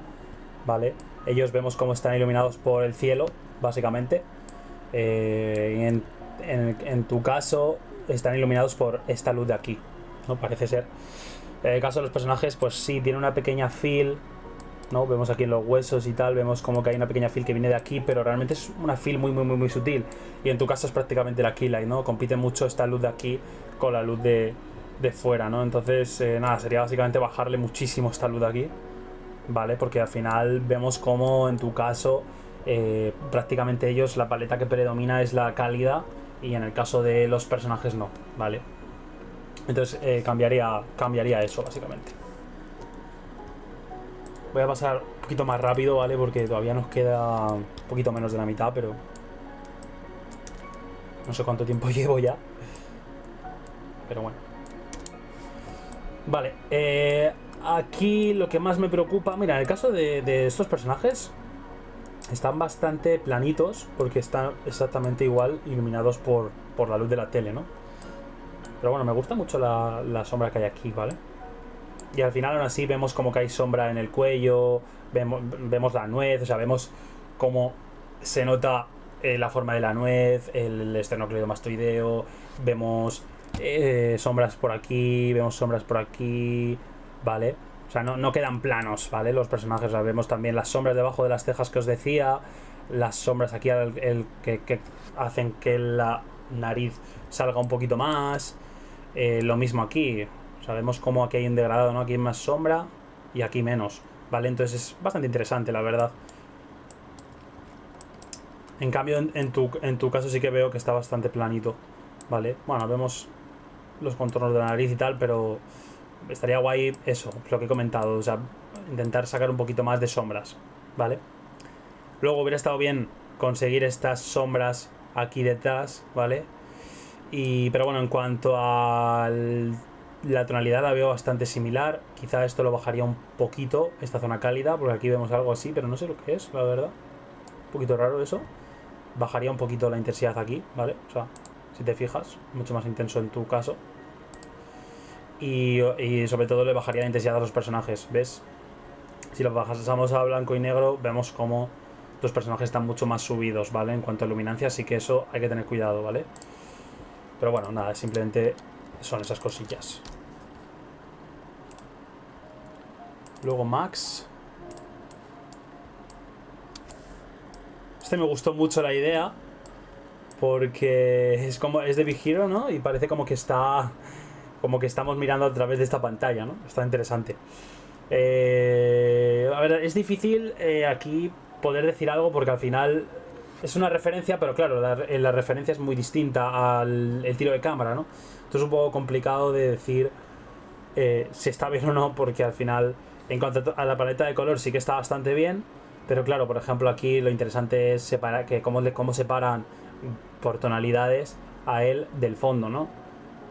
¿vale? Ellos vemos cómo están iluminados por el cielo, básicamente. En tu caso, están iluminados por esta luz de aquí, ¿no? Parece ser. En el caso de los personajes, pues sí, tiene una pequeña fill, ¿no? Vemos aquí en los huesos y tal, vemos como que hay una pequeña fill que viene de aquí, pero realmente es una fill muy, muy, muy, muy sutil. Y en tu caso es prácticamente la keylight, ¿no? Compite mucho esta luz de aquí con la luz de fuera, ¿no? Entonces, nada, sería básicamente bajarle muchísimo esta luz de aquí, ¿vale? Porque al final vemos como en tu caso prácticamente ellos, la paleta que predomina es la cálida y en el caso de los personajes no, ¿vale? Entonces cambiaría eso básicamente. Voy a pasar un poquito más rápido, ¿vale? Porque todavía nos queda un poquito menos de la mitad, pero no sé cuánto tiempo llevo ya, pero bueno. Vale, aquí lo que más me preocupa... Mira, en el caso de estos personajes están bastante planitos porque están exactamente igual iluminados por la luz de la tele, ¿no? Pero bueno, me gusta mucho la sombra que hay aquí, ¿vale? Y al final aún así vemos como que hay sombra en el cuello, vemos la nuez, o sea, vemos cómo se nota la forma de la nuez, el esternocleidomastoideo, vemos Sombras por aquí, vemos sombras por aquí, ¿vale? O sea, no quedan planos, ¿vale? Los personajes, o sea, vemos también las sombras debajo de las cejas que os decía, las sombras aquí que hacen que la nariz salga un poquito más. Lo mismo aquí, o sea, vemos como aquí hay un degradado, ¿no? Aquí hay más sombra y aquí menos, ¿vale? Entonces es bastante interesante, la verdad. En cambio, en tu caso sí que veo que está bastante planito, ¿vale? Bueno, vemos los contornos de la nariz y tal, pero estaría guay eso, lo que he comentado, o sea, intentar sacar un poquito más de sombras, ¿vale? Luego hubiera estado bien conseguir estas sombras aquí detrás, ¿vale? Pero bueno, en cuanto a la tonalidad la veo bastante similar. Quizá esto lo bajaría un poquito, esta zona cálida, porque aquí vemos algo así, pero no sé lo que es, la verdad. Un poquito raro eso. Bajaría un poquito la intensidad aquí, ¿vale? O sea, si te fijas, mucho más intenso en tu caso. Y sobre todo le bajaría la intensidad a los personajes, ¿ves? Si lo bajásemos a blanco y negro, vemos como los personajes están mucho más subidos, ¿vale? En cuanto a luminancia, así que eso hay que tener cuidado, ¿vale? Pero bueno, nada, simplemente son esas cosillas. Luego Max. Este me gustó mucho la idea, porque es de Big Hero, ¿no? Y parece como que estamos mirando a través de esta pantalla, ¿no? Está interesante. A ver, es difícil aquí poder decir algo porque al final es una referencia, pero claro, la referencia es muy distinta al tiro de cámara, ¿no? Entonces es un poco complicado de decir si está bien o no, porque al final, en cuanto a la paleta de color, sí que está bastante bien, pero claro, por ejemplo, aquí lo interesante es separar, cómo separan por tonalidades a él del fondo, ¿no?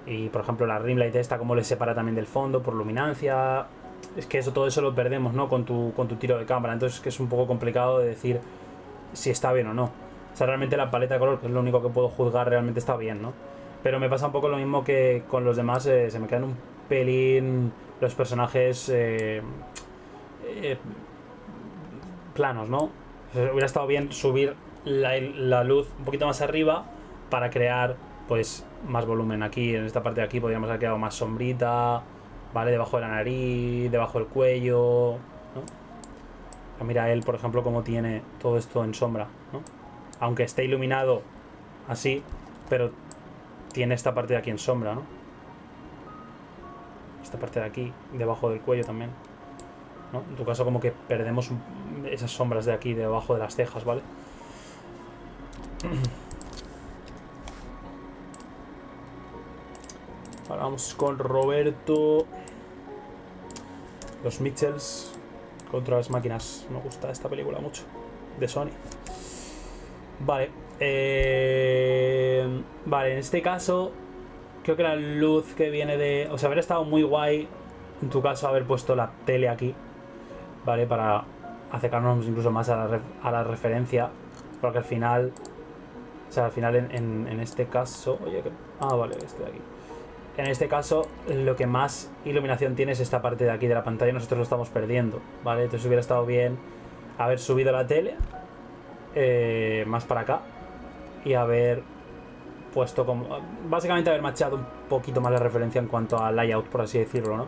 Y por ejemplo, la rimlight esta, cómo le separa también del fondo por luminancia. Es que todo eso lo perdemos, ¿no? Con tu tiro de cámara. Entonces que es un poco complicado de decir si está bien o no. O sea, realmente la paleta de color, que es lo único que puedo juzgar, realmente está bien, ¿no? Pero me pasa un poco lo mismo que con los demás. Se me quedan un pelín los personajes planos, ¿no? Hubiera estado bien subir la luz un poquito más arriba para crear, pues, más volumen. Aquí, en esta parte de aquí, podríamos haber creado más sombrita, ¿vale? Debajo de la nariz, debajo del cuello, ¿no? Mira él, por ejemplo, cómo tiene todo esto en sombra, ¿no? Aunque esté iluminado así, pero tiene esta parte de aquí en sombra, ¿no? Esta parte de aquí, debajo del cuello también, ¿no? En tu caso como que perdemos esas sombras de aquí, debajo de las cejas, ¿vale? Ahora vamos con Roberto. Los Mitchells contra las máquinas. Me gusta esta película mucho, de Sony. Vale. Vale, en este caso creo que la luz que viene de... O sea, habría estado muy guay en tu caso haber puesto la tele aquí, ¿vale? Para acercarnos incluso más a la referencia. Porque al final... O sea, al final en este caso... Oye, vale, este de aquí. En este caso, lo que más iluminación tiene es esta parte de aquí de la pantalla y nosotros lo estamos perdiendo, ¿vale? Entonces hubiera estado bien haber subido la tele más para acá y haber puesto como... Básicamente haber machado un poquito más la referencia en cuanto a layout, por así decirlo, ¿no?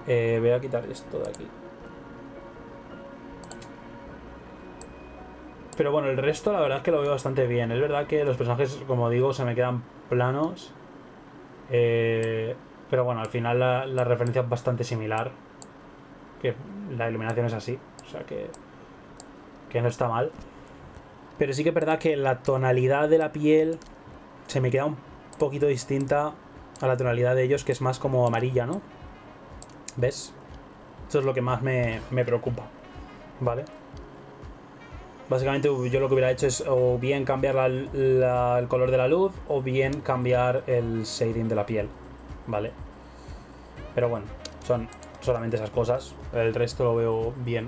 Voy a quitar esto de aquí. Pero bueno, el resto la verdad es que lo veo bastante bien. Es verdad que los personajes, como digo, se me quedan planos. Pero bueno, al final la referencia es bastante similar. Que la iluminación es así. O sea que no está mal. Pero sí que es verdad que la tonalidad de la piel se me queda un poquito distinta a la tonalidad de ellos, que es más como amarilla, ¿no? ¿Ves? Eso es lo que más me preocupa. ¿Vale? Básicamente yo lo que hubiera hecho es o bien cambiar el color de la luz o bien cambiar el shading de la piel, ¿vale? Pero bueno, son solamente esas cosas. El resto lo veo bien.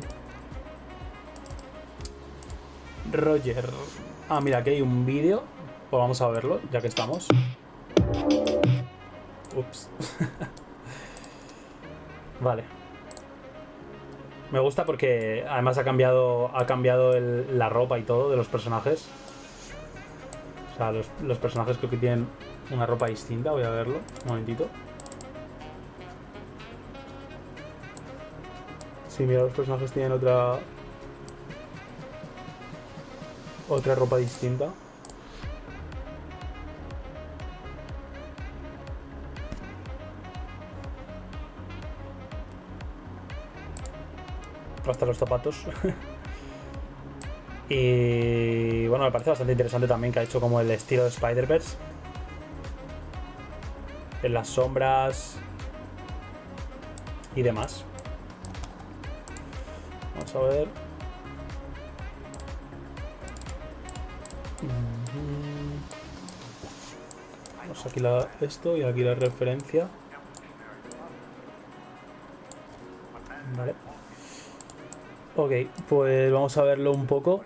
Roger. Ah, mira, aquí hay un vídeo. Pues vamos a verlo, ya que estamos. Ups. Vale. Me gusta porque además ha cambiado la ropa y todo de los personajes. sea, los personajes creo que tienen una ropa distinta. Voy a verlo, un momentito. Sí, mira, los personajes tienen otra ropa distinta. Hasta los zapatos. Y bueno, me parece bastante interesante también que ha hecho como el estilo de Spider-Verse. En las sombras y demás. Vamos a ver. Vamos aquí esto y aquí la referencia. Vale. Ok, pues vamos a verlo un poco.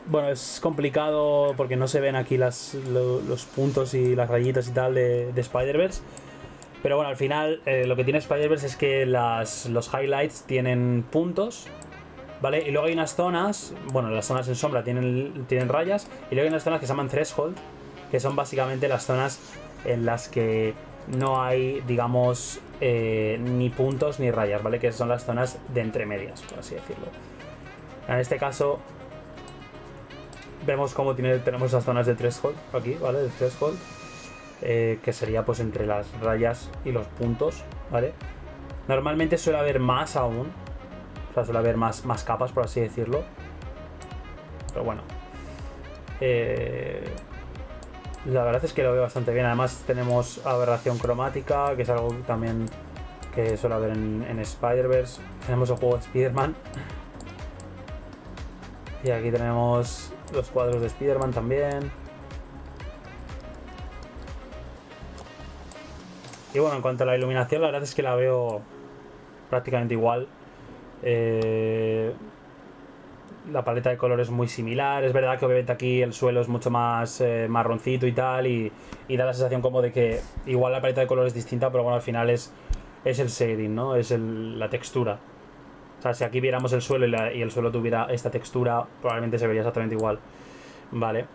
Bueno, es complicado porque no se ven aquí los puntos y las rayitas y tal de Spider-Verse. Pero bueno, al final lo que tiene Spider-Verse es que los highlights tienen puntos, ¿vale? Y luego hay unas zonas, bueno, las zonas en sombra tienen rayas. Y luego hay unas zonas que se llaman threshold, que son básicamente las zonas en las que no hay, digamos, ni puntos ni rayas, ¿vale? Que son las zonas de entre medias, por así decirlo. En este caso vemos cómo tenemos las zonas de threshold aquí, ¿vale? De threshold, que sería pues entre las rayas y los puntos, ¿vale? Normalmente suele haber más aún, o sea, suele haber más capas, por así decirlo. Pero bueno, la verdad es que lo veo bastante bien. Además tenemos aberración cromática, que es algo también que suele haber en Spider-Verse. Tenemos el juego de Spider-Man. Y aquí tenemos los cuadros de Spider-Man también. Y bueno, en cuanto a la iluminación, la verdad es que la veo prácticamente igual. La paleta de colores es muy similar. Es verdad que obviamente aquí el suelo es mucho más marroncito y tal, y da la sensación como de que igual la paleta de colores es distinta, pero bueno, al final es el shading, ¿no? Es la textura. O sea, si aquí viéramos el suelo y el suelo tuviera esta textura, probablemente se vería exactamente igual. Vale.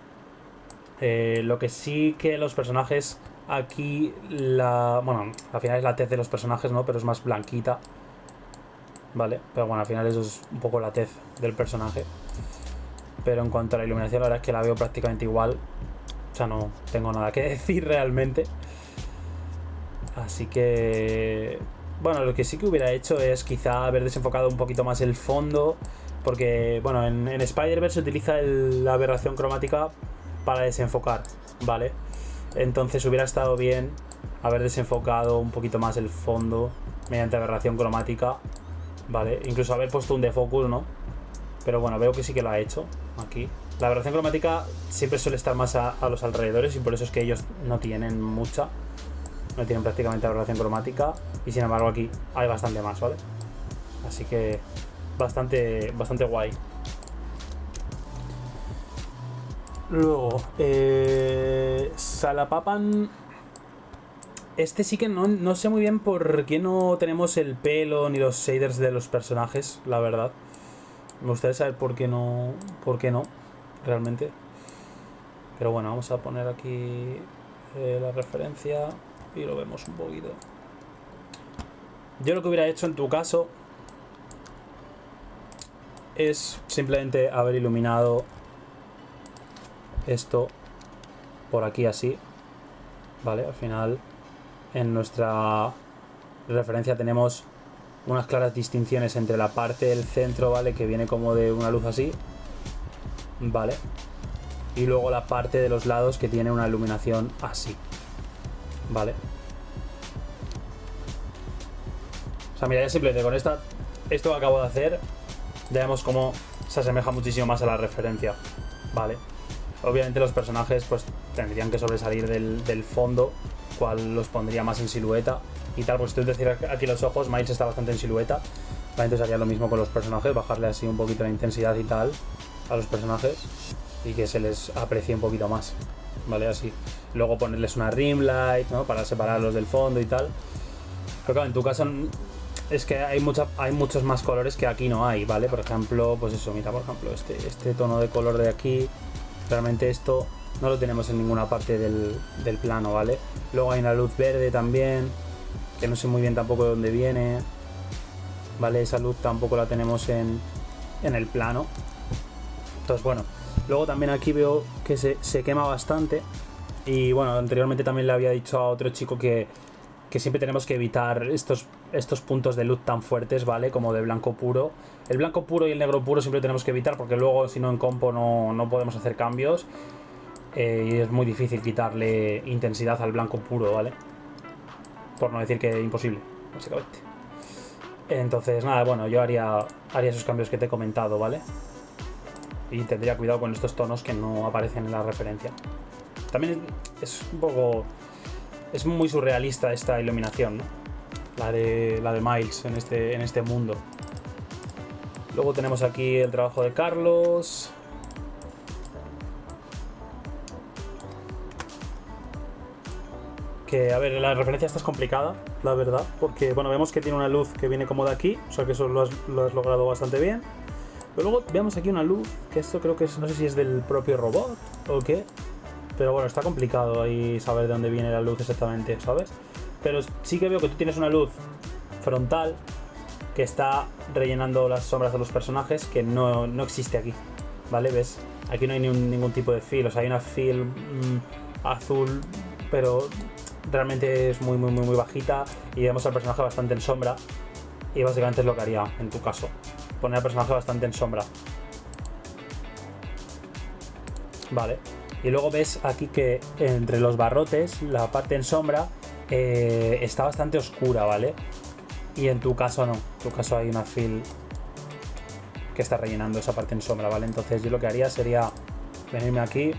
Lo que sí que los personajes aquí, bueno, al final es la tez de los personajes, ¿no? Pero es más blanquita. Vale, pero bueno, al final eso es un poco la tez del personaje. Pero en cuanto a la iluminación, la verdad es que la veo prácticamente igual. O sea, no tengo nada que decir realmente. Así que... Bueno, lo que sí que hubiera hecho es quizá haber desenfocado un poquito más el fondo. Porque, bueno, en Spider-Verse se utiliza la aberración cromática para desenfocar, ¿vale? Entonces hubiera estado bien haber desenfocado un poquito más el fondo mediante aberración cromática, ¿vale? Incluso haber puesto un defocus, ¿no? Pero bueno, veo que sí que lo ha hecho aquí. La aberración cromática siempre suele estar más a los alrededores, y por eso es que ellos no tienen mucha. No tienen prácticamente aberración cromática, y sin embargo aquí hay bastante más, ¿vale? Así que bastante guay. Luego, Salapapan. Este sí que no sé muy bien por qué no tenemos el pelo ni los shaders de los personajes, la verdad. Me gustaría saber por qué no, realmente. Pero bueno, vamos a poner aquí la referencia y lo vemos un poquito. Yo lo que hubiera hecho en tu caso es simplemente haber iluminado esto por aquí así, ¿vale? Al final en nuestra referencia tenemos unas claras distinciones entre la parte del centro, ¿vale? Que viene como de una luz así, ¿vale? Y luego la parte de los lados que tiene una iluminación así, ¿vale? O sea, mira, ya simplemente con esto que acabo de hacer, ya vemos cómo se asemeja muchísimo más a la referencia, ¿vale? Obviamente los personajes pues tendrían que sobresalir del fondo, cual los pondría más en silueta y tal. Pues si tú decir aquí los ojos, Miles está bastante en silueta, ¿vale? Entonces haría lo mismo con los personajes, bajarle así un poquito la intensidad y tal a los personajes y que se les aprecie un poquito más, ¿vale? Así. Luego ponerles una rim light, ¿no? Para separarlos del fondo y tal. Pero claro, en tu caso es que hay muchos más colores que aquí no hay, ¿vale? Por ejemplo, pues eso, mira, por ejemplo, este tono de color de aquí, realmente esto No lo tenemos en ninguna parte del plano, ¿vale? Luego hay una luz verde también, que no sé muy bien tampoco de dónde viene. ¿Vale? Esa luz tampoco la tenemos en el plano. Entonces, bueno. Luego también aquí veo que se quema bastante. Y bueno, anteriormente también le había dicho a otro chico que siempre tenemos que evitar estos puntos de luz tan fuertes, ¿vale? Como de blanco puro. El blanco puro y el negro puro siempre tenemos que evitar, porque luego si no en compo no podemos hacer cambios. Y es muy difícil quitarle intensidad al blanco puro, ¿vale? Por no decir que imposible, básicamente. Entonces, nada, bueno, yo haría esos cambios que te he comentado, ¿vale? Y tendría cuidado con estos tonos que no aparecen en la referencia. También es un poco... Es muy surrealista esta iluminación, ¿no? La de Miles en este mundo. Luego tenemos aquí el trabajo de Carlos. Que, a ver, la referencia esta es complicada, la verdad. Porque, bueno, vemos que tiene una luz que viene como de aquí. O sea que eso lo has logrado bastante bien. Pero luego veamos aquí una luz, que esto creo que es, no sé si es del propio robot o qué. Pero bueno, está complicado ahí saber de dónde viene la luz exactamente, ¿sabes? Pero sí que veo que tú tienes una luz frontal que está rellenando las sombras de los personajes, que no existe aquí, ¿vale? ¿Ves? Aquí no hay ningún tipo de fill, o sea, hay una fill azul, pero realmente es muy bajita y vemos al personaje bastante en sombra. Y básicamente es lo que haría en tu caso, poner al personaje bastante en sombra. Vale. Y luego ves aquí que entre los barrotes, la parte en sombra está bastante oscura, ¿vale? Y en tu caso no. En tu caso hay una fill que está rellenando esa parte en sombra, ¿vale? Entonces yo lo que haría sería venirme aquí.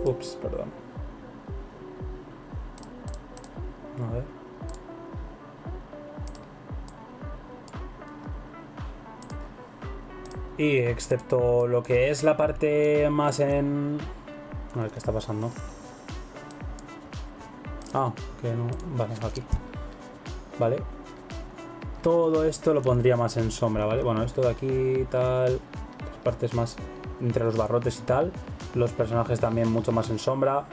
Ups, perdón. A ver. Y excepto lo que es la parte más en... A ver qué está pasando. Ah, que no... Vale, aquí. Vale. Todo esto lo pondría más en sombra, ¿vale? Bueno, esto de aquí, tal... Las partes más entre los barrotes y tal. Los personajes también mucho más en sombra.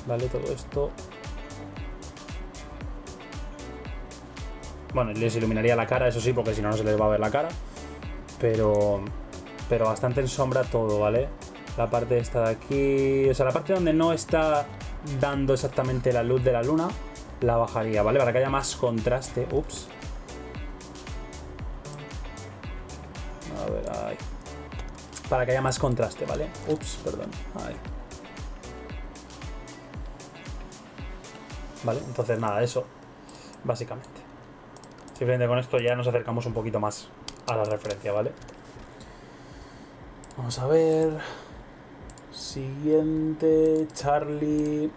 Vale, todo esto... Bueno, les iluminaría la cara, eso sí, porque si no, no se les va a ver la cara. Pero bastante en sombra todo, ¿vale? La parte esta de aquí... O sea, la parte donde no está dando exactamente la luz de la luna, la bajaría, ¿vale? Para que haya más contraste. Ups. A ver, ahí. Para que haya más contraste, ¿vale? Ups, perdón. Ahí. Vale, entonces nada, eso. Básicamente. Simplemente con esto ya nos acercamos un poquito más a la referencia, ¿vale? Vamos a ver... Siguiente... Charlie...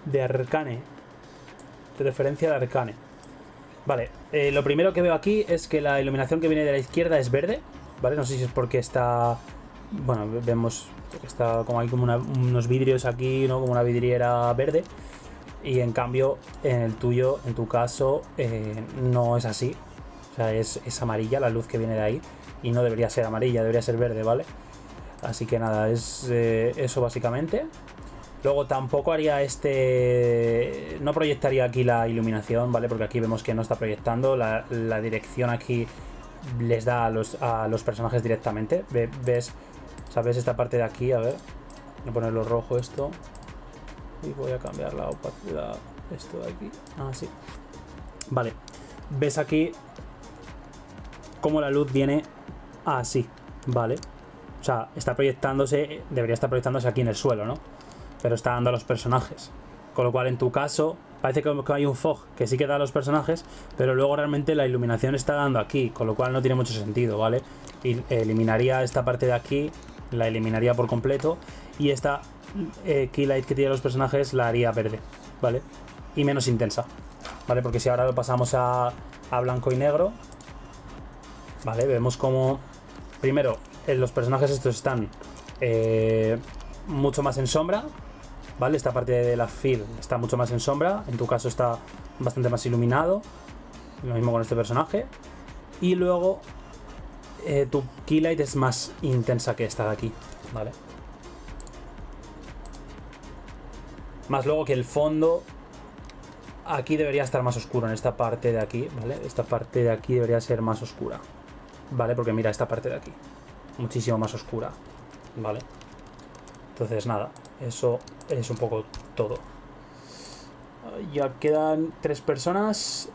De Arcane. De referencia de Arcane. Vale, lo primero que veo aquí es que la iluminación que viene de la izquierda es verde, ¿vale? No sé si es porque está... Bueno, vemos que está como hay como unos vidrios aquí, ¿no? Como una vidriera verde. Y en cambio, en el tuyo, en tu caso, no es así. O sea, es amarilla la luz que viene de ahí. Y no debería ser amarilla, debería ser verde, ¿vale? Así que nada, es eso básicamente. Luego tampoco haría no proyectaría aquí la iluminación, ¿vale? Porque aquí vemos que no está proyectando. La dirección aquí les da a los personajes directamente. ¿Ves? ¿Sabes esta parte de aquí? A ver. Voy a ponerlo rojo esto. Y voy a cambiar la opacidad. Esto de aquí. Ah, sí. Vale. ¿Ves aquí cómo la luz viene así? Vale. O sea, está proyectándose. Debería estar proyectándose aquí en el suelo, ¿no? Pero está dando a los personajes. Con lo cual, en tu caso, parece que hay un fog que sí que da a los personajes, pero luego realmente la iluminación está dando aquí, con lo cual no tiene mucho sentido, ¿vale? Y eliminaría esta parte de aquí, la eliminaría por completo, y esta key light que tiene los personajes la haría verde, ¿vale? Y menos intensa, ¿vale? Porque si ahora lo pasamos a blanco y negro, ¿vale? Vemos como, primero, los personajes estos están mucho más en sombra, ¿vale? Esta parte de la fill está mucho más en sombra, en tu caso está bastante más iluminado, lo mismo con este personaje. Y luego tu keylight es más intensa que esta de aquí, ¿vale? Más luego que el fondo aquí debería estar más oscuro, en esta parte de aquí, ¿vale? Esta parte de aquí debería ser más oscura, ¿vale? Porque mira esta parte de aquí, muchísimo más oscura, ¿vale? Entonces nada, eso es un poco todo. Ya quedan 3 personas.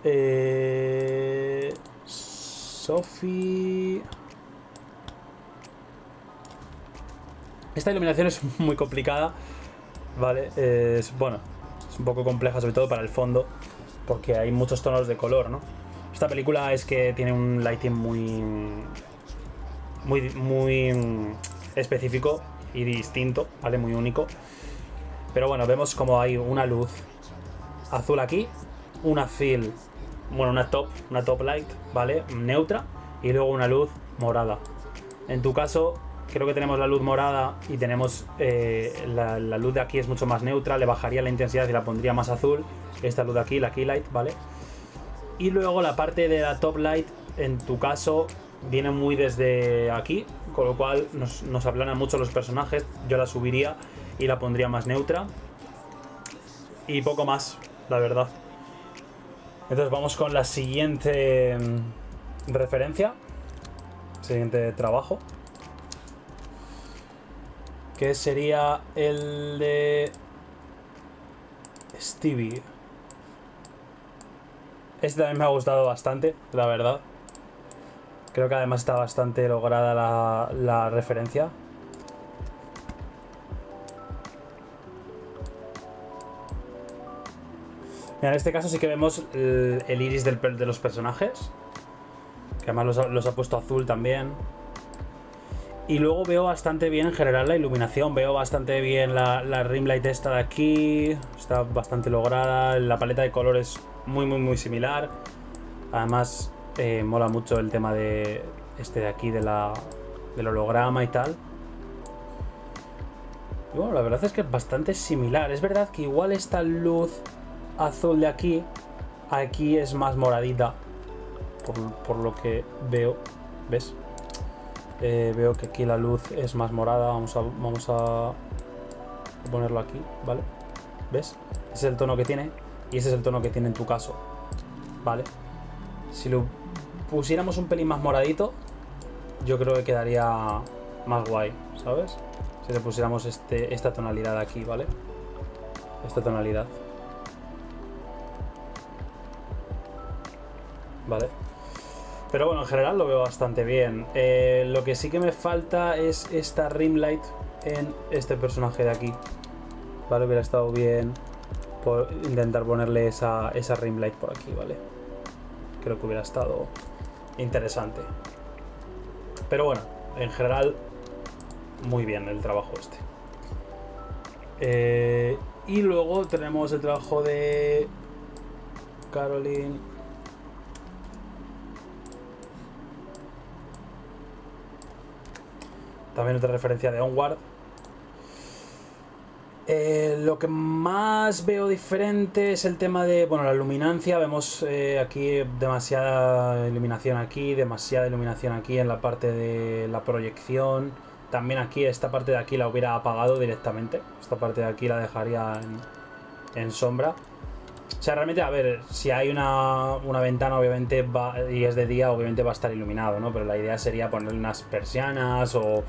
Sophie. Esta iluminación es muy complicada, ¿vale? Bueno, es un poco compleja, sobre todo para el fondo, porque hay muchos tonos de color, ¿no? Esta película es que tiene un lighting muy específico y distinto, ¿vale? Muy único. Pero bueno, vemos como hay una luz azul aquí, una fill, bueno, una top light, ¿vale? Neutra, y luego una luz morada. En tu caso, creo que tenemos la luz morada y tenemos la luz de aquí es mucho más neutra, le bajaría la intensidad y la pondría más azul. Esta luz de aquí, la key light, ¿vale? Y luego la parte de la top light, en tu caso, viene muy desde aquí, con lo cual nos aplanan mucho los personajes. Yo la subiría y la pondría más neutra. Y poco más, la verdad. Entonces vamos con la siguiente referencia. Siguiente trabajo. Que sería el de Stevie. Este también me ha gustado bastante, la verdad. Creo que además está bastante lograda la referencia. Mira, en este caso sí que vemos el iris de los personajes. Que además los ha puesto azul también. Y luego veo bastante bien en general la iluminación. Veo bastante bien la rim light esta de aquí. Está bastante lograda. La paleta de colores muy similar. Además mola mucho el tema de este de aquí del holograma y tal. Y bueno, la verdad es que es bastante similar. Es verdad que igual esta luz azul de aquí es más moradita por lo que veo. ¿Ves? Veo que aquí la luz es más morada. Vamos a ponerlo aquí, ¿vale? ¿Ves? Ese es el tono que tiene y ese es el tono que tiene en tu caso, ¿vale? Si lo pusiéramos un pelín más moradito, yo creo que quedaría más guay, ¿sabes? Si le pusiéramos esta tonalidad aquí, ¿vale? Esta tonalidad, ¿vale? Pero bueno, en general lo veo bastante bien. Lo que sí que me falta es esta rim light en este personaje de aquí, ¿vale? Hubiera estado bien intentar ponerle esa rim light por aquí, ¿vale? Creo que hubiera estado interesante. Pero bueno, en general, muy bien el trabajo este. Y luego tenemos el trabajo de Caroline. También otra referencia de Onward. Lo que más veo diferente es el tema de, bueno, la luminancia. Vemos aquí demasiada iluminación aquí, demasiada iluminación aquí en la parte de la proyección. También aquí, esta parte de aquí la hubiera apagado directamente. Esta parte de aquí la dejaría en sombra. O sea, realmente, a ver, si hay una ventana, obviamente, y es de día, obviamente va a estar iluminado, ¿no? Pero la idea sería ponerle unas persianas o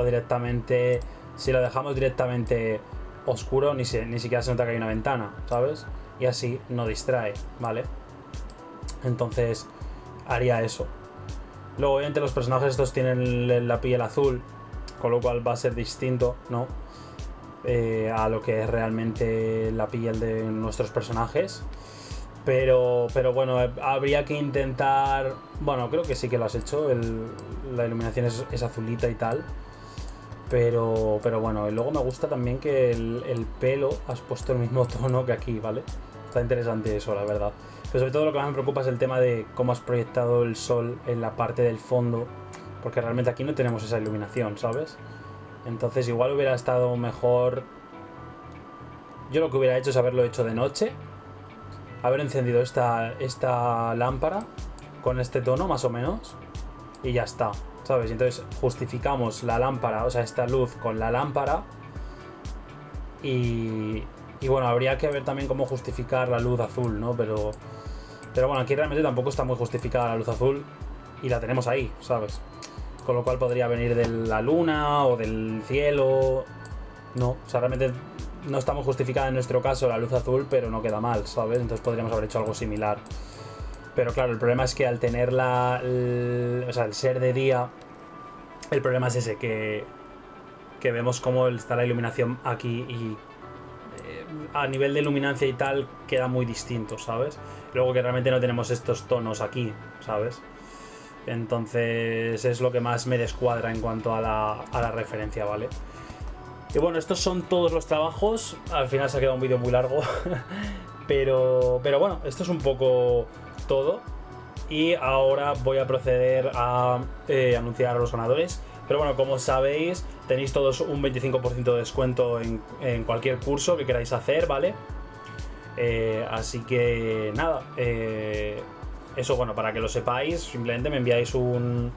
directamente, si lo dejamos directamente oscuro, ni siquiera se nota que hay una ventana, ¿sabes? Y así no distrae, ¿vale? Entonces, haría eso. Luego, obviamente, los personajes estos tienen la piel azul, con lo cual va a ser distinto, ¿no? A lo que es realmente la piel de nuestros personajes. Pero bueno, habría que intentar... Bueno, creo que sí que lo has hecho. La iluminación es azulita y tal. Pero bueno, y luego me gusta también que el pelo has puesto el mismo tono que aquí, ¿vale? Está interesante eso, la verdad. Pero sobre todo lo que más me preocupa es el tema de cómo has proyectado el sol en la parte del fondo. Porque realmente aquí no tenemos esa iluminación, ¿sabes? Entonces igual hubiera estado mejor yo lo que hubiera hecho es haberlo hecho de noche, haber encendido esta lámpara con este tono más o menos y ya está, ¿sabes? Y entonces justificamos la lámpara, o sea, esta luz con la lámpara y bueno, habría que ver también cómo justificar la luz azul, ¿no? Pero bueno, aquí realmente tampoco está muy justificada la luz azul y la tenemos ahí, ¿sabes? Con lo cual podría venir de la luna o del cielo. No, o sea, realmente no está muy justificada en nuestro caso la luz azul, pero no queda mal, ¿sabes? Entonces podríamos haber hecho algo similar. Pero claro, el problema es que al tener o sea, el ser de día, el problema es ese, que vemos cómo está la iluminación aquí y a nivel de luminancia y tal queda muy distinto, ¿sabes? Luego que realmente no tenemos estos tonos aquí, ¿sabes? Entonces es lo que más me descuadra en cuanto a la referencia, ¿vale? Y bueno, estos son todos los trabajos. Al final se ha quedado un vídeo muy largo. pero bueno, esto es un poco todo. Y ahora voy a proceder a anunciar a los ganadores. Pero bueno, como sabéis, tenéis todos un 25% de descuento en cualquier curso que queráis hacer, ¿vale? Así que nada, eso, bueno, para que lo sepáis, simplemente me enviáis un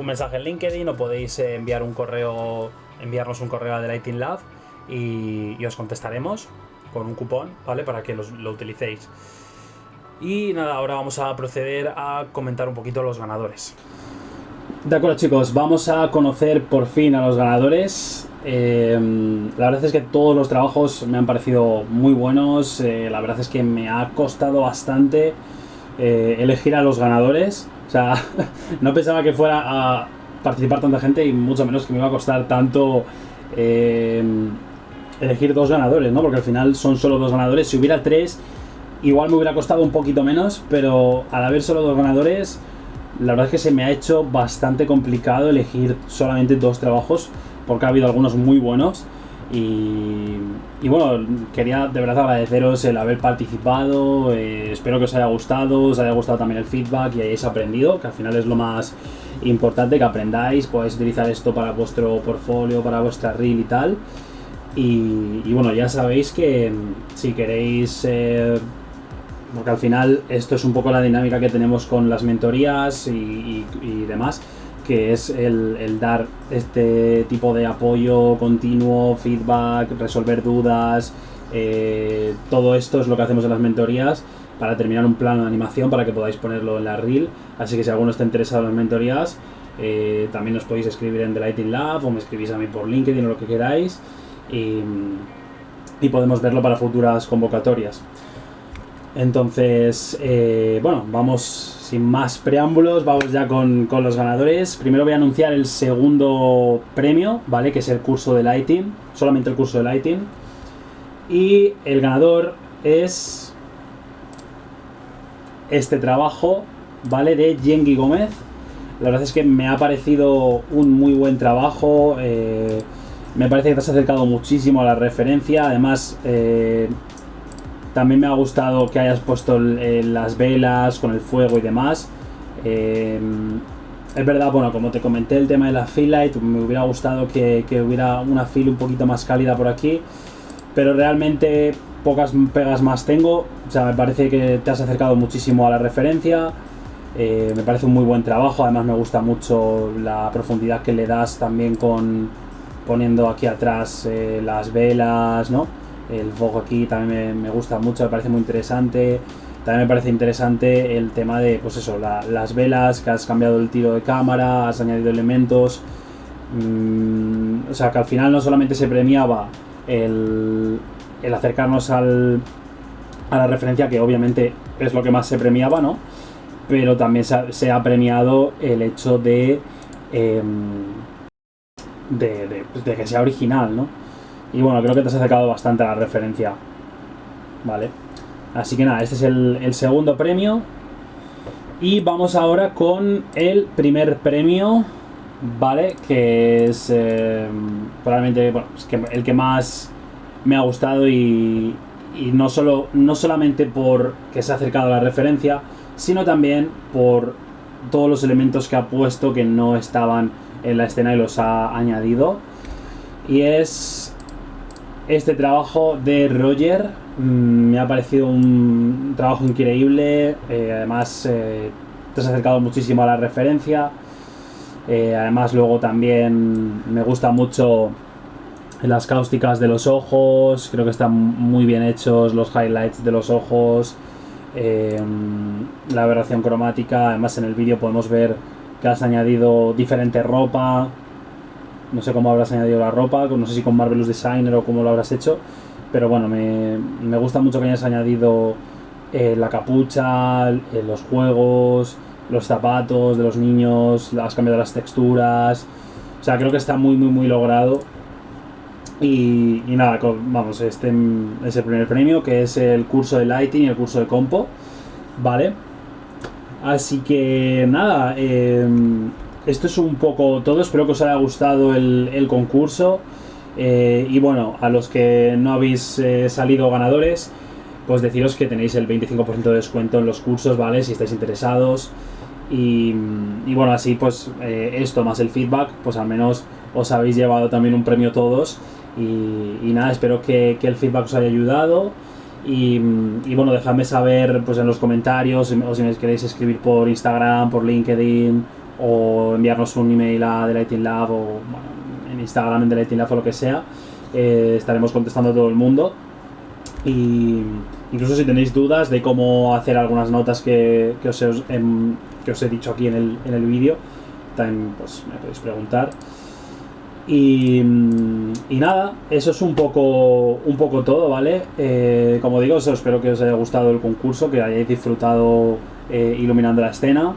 mensaje en LinkedIn o podéis enviarnos un correo a The Lighting Lab y os contestaremos con un cupón, ¿vale? Para que lo utilicéis. Y nada, ahora vamos a proceder a comentar un poquito los ganadores. De acuerdo, chicos, vamos a conocer por fin a los ganadores. La verdad es que todos los trabajos me han parecido muy buenos. La verdad es que me ha costado bastante elegir a los ganadores. O sea, no pensaba que fuera a participar tanta gente y mucho menos que me iba a costar tanto elegir 2 ganadores, ¿no? Porque al final son solo 2 ganadores. Si hubiera 3, igual me hubiera costado un poquito menos, pero al haber solo 2 ganadores, la verdad es que se me ha hecho bastante complicado elegir solamente 2 trabajos, porque ha habido algunos muy buenos. Y bueno, quería de verdad agradeceros el haber participado. Espero que os haya gustado también el feedback y hayáis aprendido, que al final es lo más importante, que aprendáis, podáis utilizar esto para vuestro portfolio, para vuestra reel y tal. Y bueno, ya sabéis que si queréis, porque al final esto es un poco la dinámica que tenemos con las mentorías y demás, que es el dar este tipo de apoyo continuo, feedback, resolver dudas. Todo esto es lo que hacemos en las mentorías para terminar un plano de animación para que podáis ponerlo en la reel. Así que si alguno está interesado en las mentorías, también os podéis escribir en The Lighting Lab o me escribís a mí por LinkedIn o lo que queráis y podemos verlo para futuras convocatorias. Entonces, bueno, vamos sin más preámbulos, vamos ya con los ganadores. Primero voy a anunciar el segundo premio, ¿vale? Que es el curso de Lighting, solamente el curso de Lighting. Y el ganador es este trabajo, ¿vale? De Yengi Gómez. La verdad es que me ha parecido un muy buen trabajo. Me parece que te has acercado muchísimo a la referencia. Además, también me ha gustado que hayas puesto las velas con el fuego y demás. Es verdad, bueno, como te comenté el tema de la fill light, me hubiera gustado que hubiera una fill un poquito más cálida por aquí, pero realmente pocas pegas más tengo. O sea, me parece que te has acercado muchísimo a la referencia. Me parece un muy buen trabajo. Además me gusta mucho la profundidad que le das también poniendo aquí atrás las velas, ¿no? El fuego aquí también me gusta mucho, me parece muy interesante. También me parece interesante el tema de, pues eso, las velas, que has cambiado el tiro de cámara, has añadido elementos. O sea, que al final no solamente se premiaba el acercarnos a la referencia, que obviamente es lo que más se premiaba, ¿no? Pero también se ha premiado el hecho de que sea original, ¿no? Y bueno, creo que te has acercado bastante a la referencia, ¿vale? Así que nada, este es el segundo premio. Y vamos ahora con el primer premio, ¿vale? Que es probablemente, bueno, es que el que más me ha gustado y no solamente por que se ha acercado a la referencia, sino también por todos los elementos que ha puesto que no estaban en la escena y los ha añadido. Y es este trabajo de Roger. Me ha parecido un trabajo increíble, además te has acercado muchísimo a la referencia, además luego también me gusta mucho las cáusticas de los ojos, creo que están muy bien hechos los highlights de los ojos, la aberración cromática, además en el vídeo podemos ver que has añadido diferente ropa, no sé cómo habrás añadido la ropa, no sé si con Marvelous Designer o cómo lo habrás hecho, pero bueno, me gusta mucho que hayas añadido la capucha, los juegos, los zapatos de los niños, has cambiado las texturas, o sea, creo que está muy logrado. Y nada, vamos, este es el primer premio, que es el curso de Lighting y el curso de Compo, ¿vale? Así que nada, esto es un poco todo, espero que os haya gustado el concurso, y bueno, a los que no habéis salido ganadores, pues deciros que tenéis el 25% de descuento en los cursos, ¿vale? Si estáis interesados. Y bueno, así pues esto más el feedback, pues al menos os habéis llevado también un premio todos. Y nada, espero que el feedback os haya ayudado. Y bueno, dejadme saber pues en los comentarios, o si me queréis escribir por Instagram, por LinkedIn, o enviarnos un email a The Lighting Lab, o bueno, en Instagram en The Lighting Lab o lo que sea. Estaremos contestando a todo el mundo. Y incluso si tenéis dudas de cómo hacer algunas notas que os he dicho aquí en el vídeo, también pues me podéis preguntar. Y nada, eso es un poco todo, ¿vale? Como digo, espero que os haya gustado el concurso, que hayáis disfrutado iluminando la escena.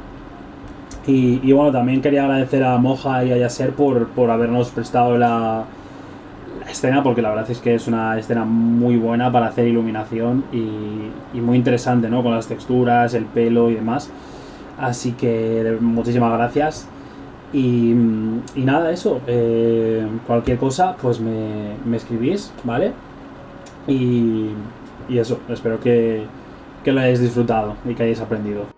Y bueno, también quería agradecer a Moja y a Yasser por habernos prestado la escena, porque la verdad es que es una escena muy buena para hacer iluminación y muy interesante, ¿no? Con las texturas, el pelo y demás. Así que muchísimas gracias. Y nada, eso, cualquier cosa pues me escribís, ¿vale? Y eso, espero que lo hayáis disfrutado y que hayáis aprendido.